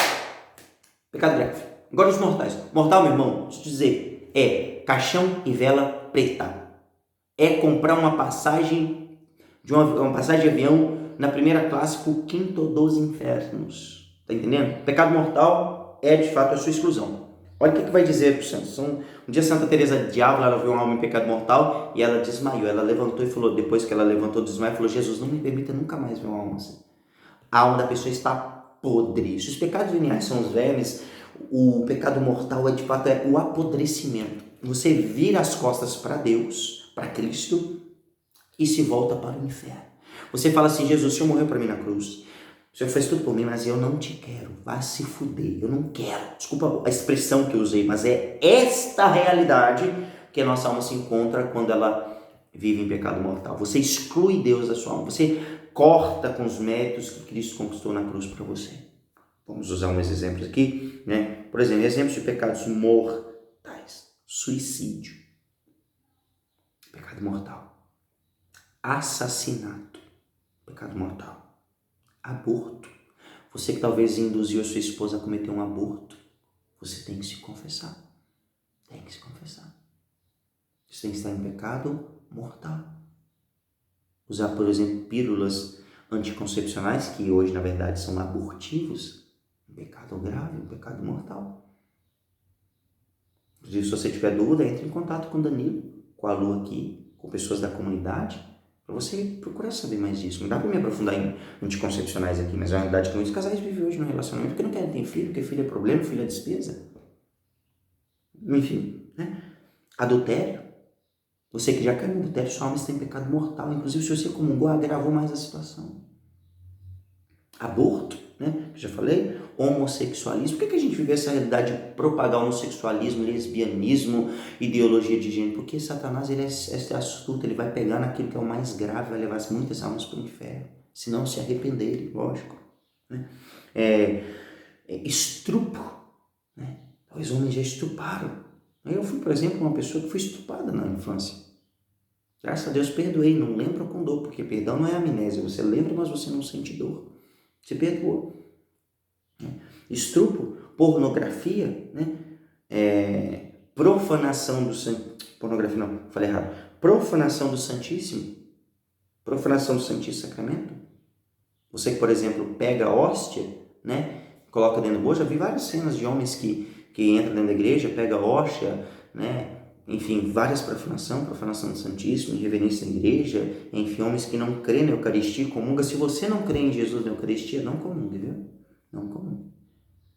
Pecado grave. Agora os mortais. Mortal, meu irmão, deixa eu te dizer, é caixão e vela preta. É comprar uma passagem de avião na primeira classe para o quinto dos infernos. Tá entendendo? Pecado mortal é de fato a sua exclusão. Olha o que vai dizer para os santos. Um dia Santa Teresa de Ávila, ela viu uma alma em pecado mortal e ela desmaiou. Ela levantou e falou, depois que ela levantou do desmaio, falou, Jesus, não me permita nunca mais ver uma alma assim. A alma da pessoa está podre. Se os pecados veniais são os vermes, o pecado mortal é de fato o apodrecimento. Você vira as costas para Deus, para Cristo, e se volta para o inferno. Você fala assim, Jesus, o Senhor morreu para mim na cruz. O Senhor fez tudo por mim, mas eu não te quero. Vá se fuder, eu não quero. Desculpa a expressão que eu usei, mas é esta realidade que a nossa alma se encontra quando ela vive em pecado mortal. Você exclui Deus da sua alma. Você corta com os méritos que Cristo conquistou na cruz para você. Vamos usar uns exemplos aqui, né? Por exemplo, exemplos de pecados mortais. Suicídio. Pecado mortal. Assassinato. Pecado mortal. Aborto. Você que talvez induziu a sua esposa a cometer um aborto, você tem que se confessar. Tem que se confessar. Você tem que estar em pecado mortal. Usar, por exemplo, pílulas anticoncepcionais, que hoje, na verdade, são abortivos, um pecado grave, um pecado mortal. Inclusive, se você tiver dúvida, entre em contato com o Danilo, com a Lu aqui, com pessoas da comunidade, para você procurar saber mais disso. Não dá para me aprofundar em anticoncepcionais aqui, mas a realidade é que muitos casais vivem hoje no relacionamento porque não querem ter filho, porque filho é problema, filho é despesa. Enfim, né? Adultério. Você que já caiu no adultério, sua alma está em pecado mortal. Inclusive, se você comungou, agravou mais a situação. Aborto, né? Já falei. Homossexualismo. Por que a gente vive essa realidade de propagar homossexualismo, lesbianismo, ideologia de gênero? Porque Satanás, ele é astuto, ele vai pegar naquilo que é o mais grave, vai levar muitas almas para o inferno. Se não se arrependerem, lógico. Né? Estupro. Né? Os homens já estuparam. Eu fui, por exemplo, uma pessoa que foi estuprada na infância. Graças a Deus perdoei, não lembro com dor, porque perdão não é amnésia. Você lembra, mas você não sente dor. Você perdoou. Estupro, pornografia, né? Profanação do Santíssimo. Pornografia não, falei errado. Profanação do Santíssimo. Profanação do Santíssimo Sacramento. Você que, por exemplo, pega a hóstia, né? Coloca dentro do bolso. Já vi várias cenas de homens que entram dentro da igreja, pega a hóstia, né? Enfim, várias profanação do Santíssimo, irreverência na igreja, enfim, homens que não creem na Eucaristia, comunga. Se você não crê em Jesus na Eucaristia, não comungue, viu? Não comungue.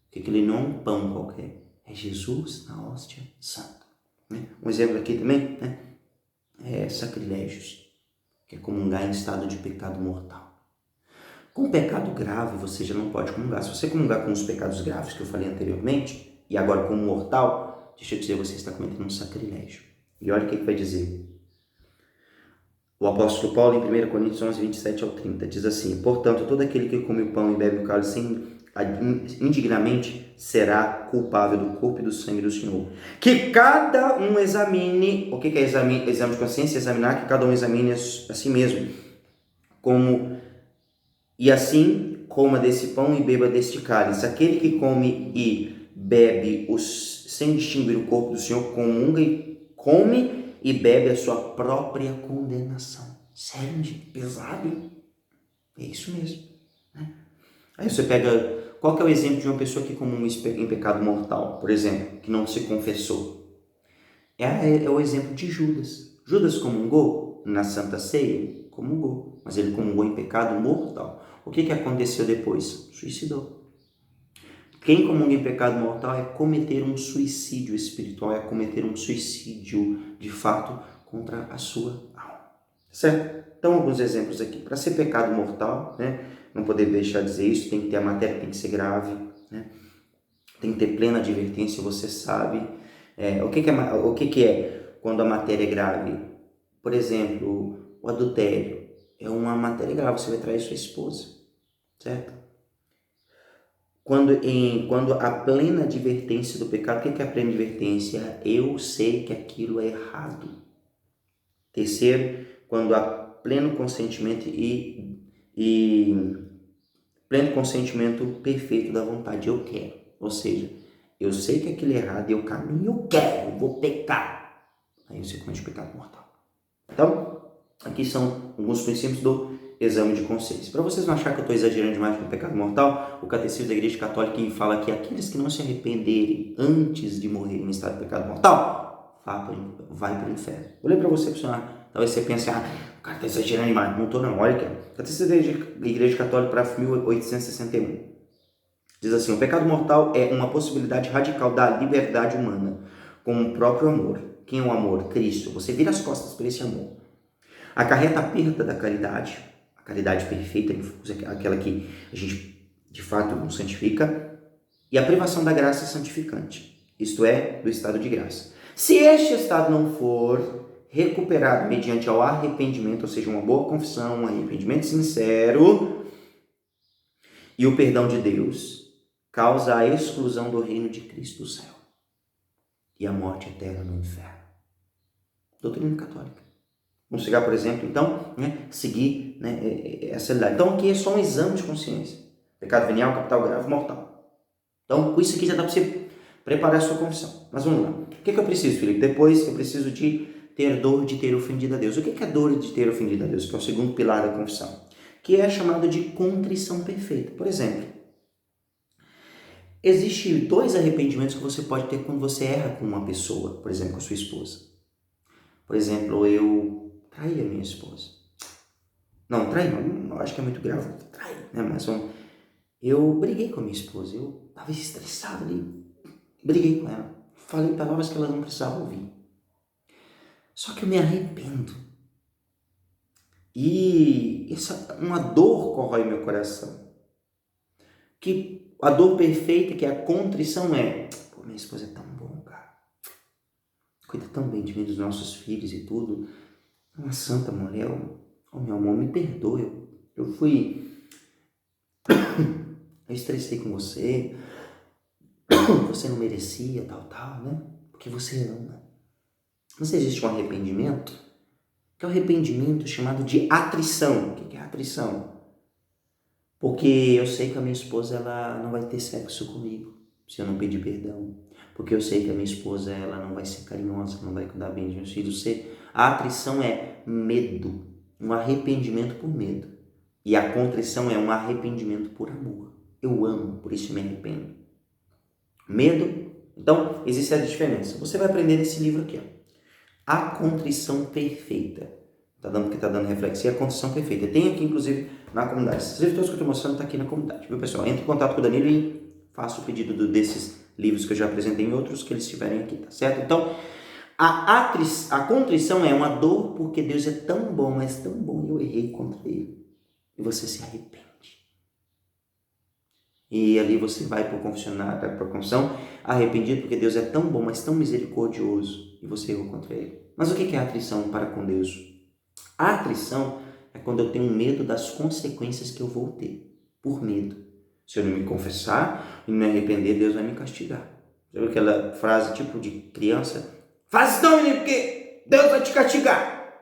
Porque aquele não é um pão qualquer, é Jesus na hóstia santa. Né? Um exemplo aqui também, né? É sacrilégios, que é comungar em estado de pecado mortal. Com pecado grave, você já não pode comungar. Se você comungar com os pecados graves que eu falei anteriormente, e agora com o mortal, deixa eu dizer, você está cometendo um sacrilégio. E olha o que vai dizer. O apóstolo Paulo, em 1 Coríntios 11, 27 ao 30, diz assim: portanto, todo aquele que come o pão e bebe o cálice indignamente será culpável do corpo e do sangue do Senhor. Que cada um examine, o que é exame de consciência? Examinar, que cada um examine a si mesmo, e assim coma desse pão e beba deste cálice. Aquele que come e bebe sem distinguir o corpo do Senhor, comunga e come e bebe a sua própria condenação. Sério, gente? Pesado, hein? É isso mesmo. Né? Aí você pega, qual que é o exemplo de uma pessoa que comunga em pecado mortal, por exemplo, que não se confessou? É o exemplo de Judas. Judas comungou na Santa Ceia? Comungou, mas ele comungou em pecado mortal. O que aconteceu depois? Suicidou. Quem comunga em pecado mortal é cometer um suicídio espiritual, é cometer um suicídio de fato contra a sua alma. Certo? Então, alguns exemplos aqui. Para ser pecado mortal, né? Não poder deixar de dizer isso, tem que ter a matéria, tem que ser grave, né? Tem que ter plena advertência, você sabe. O que é quando a matéria é grave? Por exemplo, o adultério é uma matéria grave, você vai trair sua esposa. certo? Quando a plena advertência do pecado, o que é a plena advertência? Eu sei que aquilo é errado. Terceiro, quando há pleno consentimento e pleno consentimento perfeito da vontade, eu quero. Ou seja, eu sei que aquilo é errado, eu caminho, eu quero, eu vou pecar. Aí você comete pecado mortal. Então, aqui são alguns princípios do exame de consciência. Para vocês não acharem que eu estou exagerando demais com o pecado mortal, o Catecismo da Igreja Católica fala que aqueles que não se arrependerem antes de morrerem em estado de pecado mortal, vai para o inferno. Vou ler para você, funcionar. Talvez você pense, o cara está exagerando demais. Não estou não, olha aqui. Catecismo da Igreja Católica, para 1861. Diz assim, o pecado mortal é uma possibilidade radical da liberdade humana, com o próprio amor. Quem é o amor? Cristo. Você vira as costas para esse amor. Acarreta a perda da caridade, a caridade perfeita, aquela que a gente de fato não santifica, e a privação da graça santificante, isto é, do estado de graça. Se este estado não for recuperado mediante ao arrependimento, ou seja, uma boa confissão, um arrependimento sincero e o perdão de Deus, causa a exclusão do reino de Cristo do céu e a morte eterna no inferno. Doutrina católica. Vamos chegar, por exemplo, então, seguir essa realidade. Então, aqui é só um exame de consciência. Pecado venial, capital grave, mortal. Então, com isso aqui já dá para você preparar a sua confissão. Mas vamos lá. O que eu preciso, Felipe? Depois eu preciso de ter dor de ter ofendido a Deus. O que é dor de ter ofendido a Deus? Que é o segundo pilar da confissão. Que é chamado de contrição perfeita. Por exemplo, existem 2 arrependimentos que você pode ter quando você erra com uma pessoa. Por exemplo, com a sua esposa. Por exemplo, eu traí a minha esposa. Não, traí não, acho que é muito grave. Traí, né? Mas eu briguei com a minha esposa. Eu estava estressado ali. Briguei com ela. Falei palavras que ela não precisava ouvir. Só que eu me arrependo. E uma dor corrói meu coração. Que a dor perfeita, que é a contrição é... Pô, minha esposa é tão bom, cara. Cuida tão bem de mim, dos nossos filhos e tudo. Uma santa mulher. Oh, meu amor, me perdoe. Eu estressei com você. Você não merecia, tal, né? Porque você ama. Mas existe um arrependimento, que é o arrependimento chamado de atrição. O que é atrição? Porque eu sei que a minha esposa ela não vai ter sexo comigo se eu não pedir perdão. Porque eu sei que a minha esposa ela não vai ser carinhosa, não vai cuidar bem dos meus filhos. A atrição é medo, um arrependimento por medo. E a contrição é um arrependimento por amor. Eu amo, por isso me arrependo. Medo. Então, existe essa diferença. Você vai aprender nesse livro aqui, ó. A contrição perfeita. Porque está dando reflexo. E a contrição perfeita. Tem aqui, inclusive, na comunidade. Esses livros que eu estou mostrando estão aqui na comunidade. Viu, pessoal? Entre em contato com o Danilo e faça o pedido desses livros que eu já apresentei em outros que eles estiverem aqui, tá certo? Então, a contrição é uma dor porque Deus é tão bom, mas tão bom e eu errei contra Ele. E você se arrepende. E ali você vai para o confessionário, vai para a confissão, arrependido porque Deus é tão bom, mas tão misericordioso e você errou contra Ele. Mas o que é a atrição para com Deus? A atrição é quando eu tenho medo das consequências que eu vou ter, por medo. Se eu não me confessar e não me arrepender, Deus vai me castigar. Sabe aquela frase tipo de criança? Faz isso não, menino, porque Deus vai te castigar.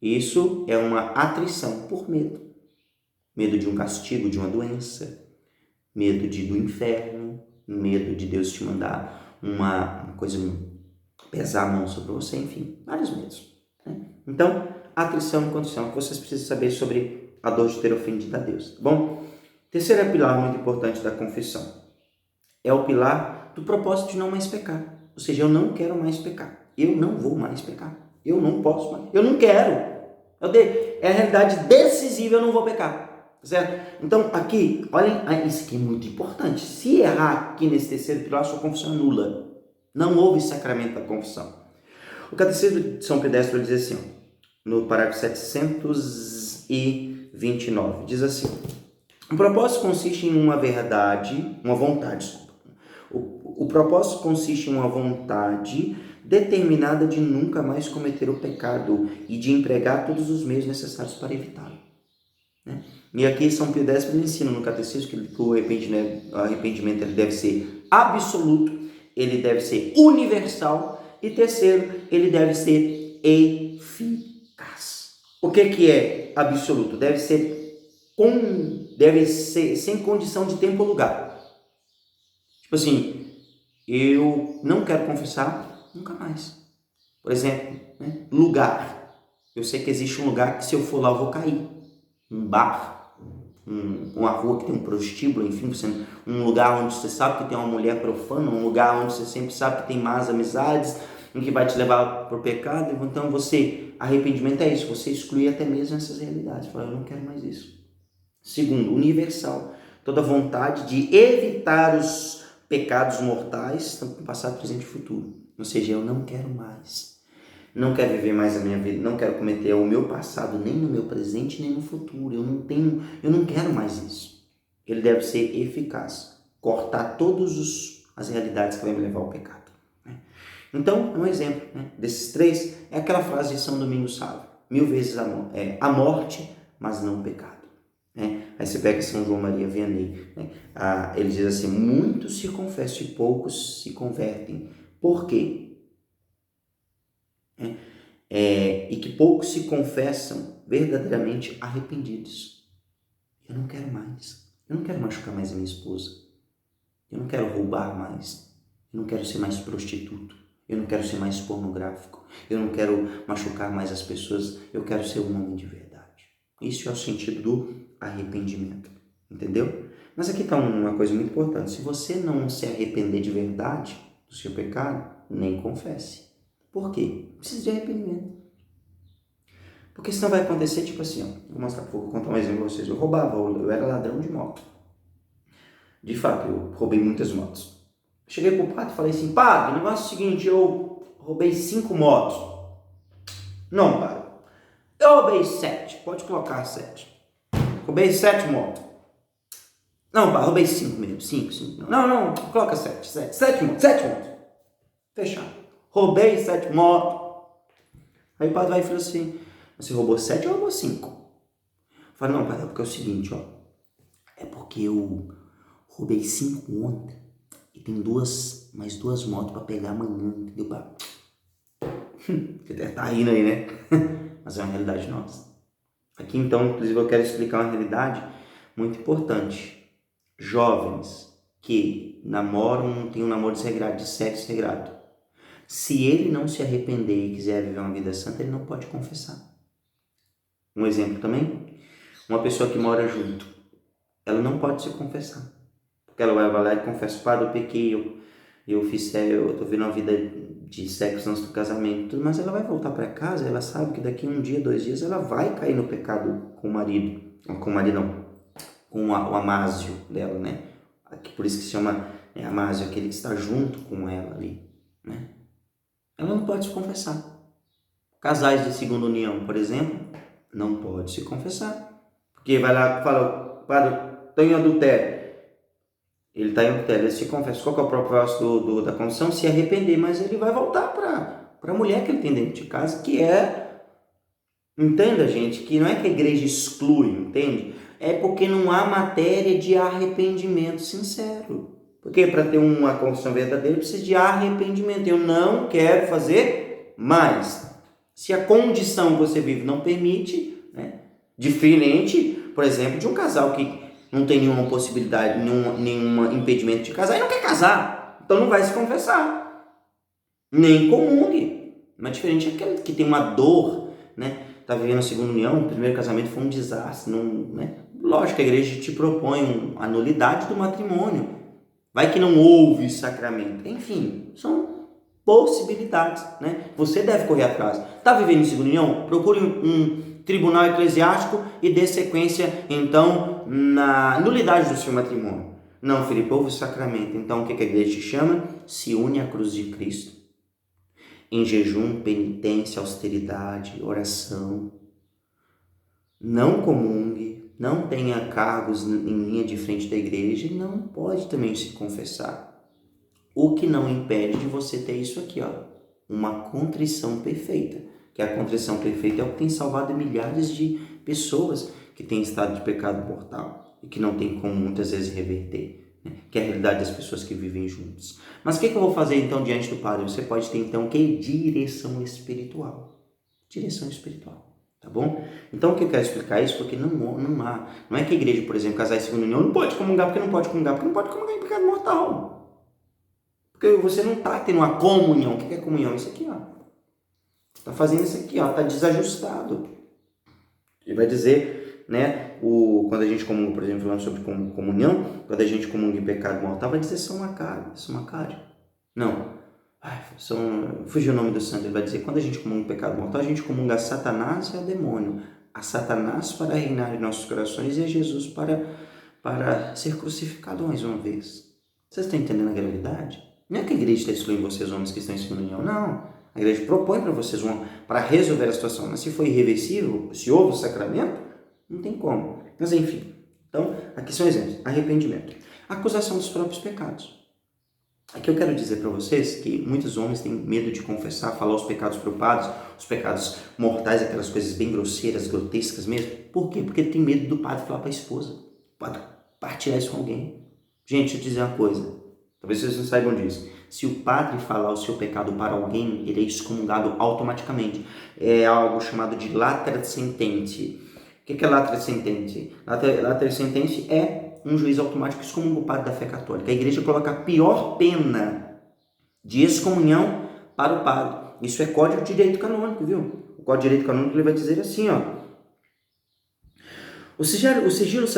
Isso é uma atrição por medo. Medo de um castigo, de uma doença. Medo do inferno. Medo de Deus te mandar uma coisa, pesar a mão sobre você, enfim, vários medos. Né? Então, atrição e contrição, que vocês precisam saber sobre a dor de ter ofendido a Deus. Bom, terceiro pilar muito importante da confissão é o pilar do propósito de não mais pecar. Ou seja, eu não quero mais pecar. Eu não vou mais pecar. Eu não posso mais. Eu não quero. É a realidade decisiva, eu não vou pecar. Certo? Então, aqui, olhem, isso aqui é muito importante. Se errar aqui nesse terceiro pilar, sua confissão é nula. Não houve sacramento da confissão. O Catecismo de São Pedestro diz assim, no parágrafo 729, diz assim: o propósito consiste em uma vontade. O propósito consiste em uma vontade determinada de nunca mais cometer o pecado e de empregar todos os meios necessários para evitá-lo. Né? E aqui São Pio X ensina no catecismo que o arrependimento ele deve ser absoluto, ele deve ser universal e terceiro, ele deve ser eficaz. O que é absoluto? Deve ser sem condição de tempo ou lugar. Tipo assim, eu não quero confessar nunca mais. Por exemplo, né? Lugar. Eu sei que existe um lugar que se eu for lá eu vou cair. Um bar, uma rua que tem um prostíbulo, enfim, um lugar onde você sabe que tem uma mulher profana, um lugar onde você sempre sabe que tem más amizades, em que vai te levar para o pecado. Então arrependimento é isso, você excluir até mesmo essas realidades. Fala, eu não quero mais isso. Segundo, universal. Toda vontade de evitar os pecados mortais, tanto no passado, presente e futuro. Ou seja, eu não quero mais. Não quero viver mais a minha vida, não quero cometer o meu passado, nem no meu presente, nem no futuro. Eu não quero mais isso. Ele deve ser eficaz. Cortar todas as realidades que vai me levar ao pecado. Então, um exemplo desses três é aquela frase de São Domingos Sávio. 1000 vezes a morte, mas não o pecado. Aí você pega São João Maria Vianney, ele diz assim, muitos se confessam e poucos se convertem. Por quê? E que poucos se confessam verdadeiramente arrependidos. Eu não quero mais. Eu não quero machucar mais a minha esposa. Eu não quero roubar mais. Eu não quero ser mais prostituto. Eu não quero ser mais pornográfico. Eu não quero machucar mais as pessoas. Eu quero ser um homem de verdade. Isso é o sentido do arrependimento. Entendeu? Mas aqui está uma coisa muito importante. Se você não se arrepender de verdade do seu pecado, nem confesse. Por quê? Precisa de arrependimento. Porque senão vai acontecer tipo assim, ó. Vou contar um exemplo para vocês. Eu era ladrão de moto. De fato, eu roubei muitas motos. Cheguei pro padre e falei assim, padre, o negócio é o seguinte, eu roubei 5 motos. Não, padre. Eu roubei 7. Pode colocar 7. Roubei 7 motos. Não, padre, roubei 5 mesmo. 5. Não, coloca 7. 7 motos. Fechado. Roubei 7 motos. Aí o padre vai e fala assim, você roubou 7 ou roubou 5? Eu falei, não, padre, é porque é o seguinte, ó. É porque eu roubei 5 ontem e tem mais 2 motos para pegar amanhã, entendeu? Você deve estar rindo aí, né? Mas é uma realidade nossa. Aqui então, inclusive, eu quero explicar uma realidade muito importante. Jovens que namoram, têm um namoro desregrado, de sexo regrado. Se ele não se arrepender e quiser viver uma vida santa, ele não pode confessar. Um exemplo também, uma pessoa que mora junto, ela não pode se confessar. Porque ela vai lá e confessa, padre, eu pequei, eu tô vivendo uma vida de sexo antes do casamento, mas ela vai voltar para casa, ela sabe que daqui 1 dia, 2 dias, ela vai cair no pecado com o marido não, com o amásio dela, né? Por isso que se chama amásio, aquele que está junto com ela ali, né? Ela não pode se confessar. Casais de segunda união, por exemplo, não pode se confessar. Porque vai lá e fala, padre, estou em adultério. Ele está em adultério, ele se confessa. Qual que é o propósito da confissão? Se arrepender, mas ele vai voltar para a mulher que ele tem dentro de casa, que é... Entenda, gente, que não é que a igreja exclui, entende? É porque não há matéria de arrependimento sincero. Porque para ter uma confissão verdadeira precisa de arrependimento. Eu não quero fazer mais. Se a condição que você vive não permite, diferente, por exemplo, de um casal que não tem nenhuma possibilidade, nenhum impedimento de casar e não quer casar, então não vai se confessar, nem comungue. Mas diferente é aquele que tem uma dor, tá vivendo a segunda união, o primeiro casamento foi um desastre, lógico que a igreja te propõe a nulidade do matrimônio, vai que não houve sacramento, enfim, são possibilidades, Você deve correr atrás. Está vivendo em segunda união? Procure um tribunal eclesiástico e dê sequência, então, na nulidade do seu matrimônio. Não, Felipe, houve sacramento. Então, o que a igreja te chama? Se une à cruz de Cristo. Em jejum, penitência, austeridade, oração. Não comungue, não tenha cargos em linha de frente da igreja e não pode também se confessar. O que não impede de você ter isso aqui, uma contrição perfeita. Que a contrição perfeita é o que tem salvado milhares de pessoas que que tem estado de pecado mortal e que não tem como muitas vezes reverter, né? Que é a realidade das pessoas que vivem juntas. Mas o que eu vou fazer então diante do Padre? Você pode ter então que direção espiritual. Direção espiritual, tá bom? Então o que eu quero explicar isso porque não é que a igreja, por exemplo, casais de segunda união não pode comungar porque não pode comungar em pecado mortal. Porque você não está tendo uma comunhão. O que é comunhão? Isso aqui, ó. Está fazendo isso aqui, ó. Está desajustado. Ele vai dizer, né? Quando a gente comunga, por exemplo, falando sobre comunhão, quando a gente comunga em pecado mortal, vai dizer São Macário. Não. Fugiu o nome do santo. Ele vai dizer, quando a gente comunga em pecado mortal, a gente comunga a Satanás e a demônio. A Satanás para reinar em nossos corações e a Jesus para ser crucificado mais uma vez. Vocês estão entendendo a gravidade? Não é que a igreja está excluindo vocês, homens que estão em segunda união, não. A igreja propõe para vocês para resolver a situação, mas se for irreversível, se houve o sacramento, não tem como. Mas enfim, então, aqui são exemplos. Arrependimento. Acusação dos próprios pecados. Aqui eu quero dizer para vocês que muitos homens têm medo de confessar, falar os pecados para o padre, os pecados mortais, aquelas coisas bem grosseiras, grotescas mesmo. Por quê? Porque ele tem medo do padre falar para a esposa. O padre partilhar isso com alguém. Gente, deixa eu dizer uma coisa. Talvez vocês não saibam disso. Se o padre falar o seu pecado para alguém, ele é excomungado automaticamente. É algo chamado de latra sentente. O que é latra sentente? Latra sentente é um juiz automático que excomunga o padre da fé católica. A igreja coloca a pior pena de excomunhão para o padre. Isso é Código de Direito Canônico, viu? O Código de Direito Canônico ele vai dizer assim, ó. O sigilo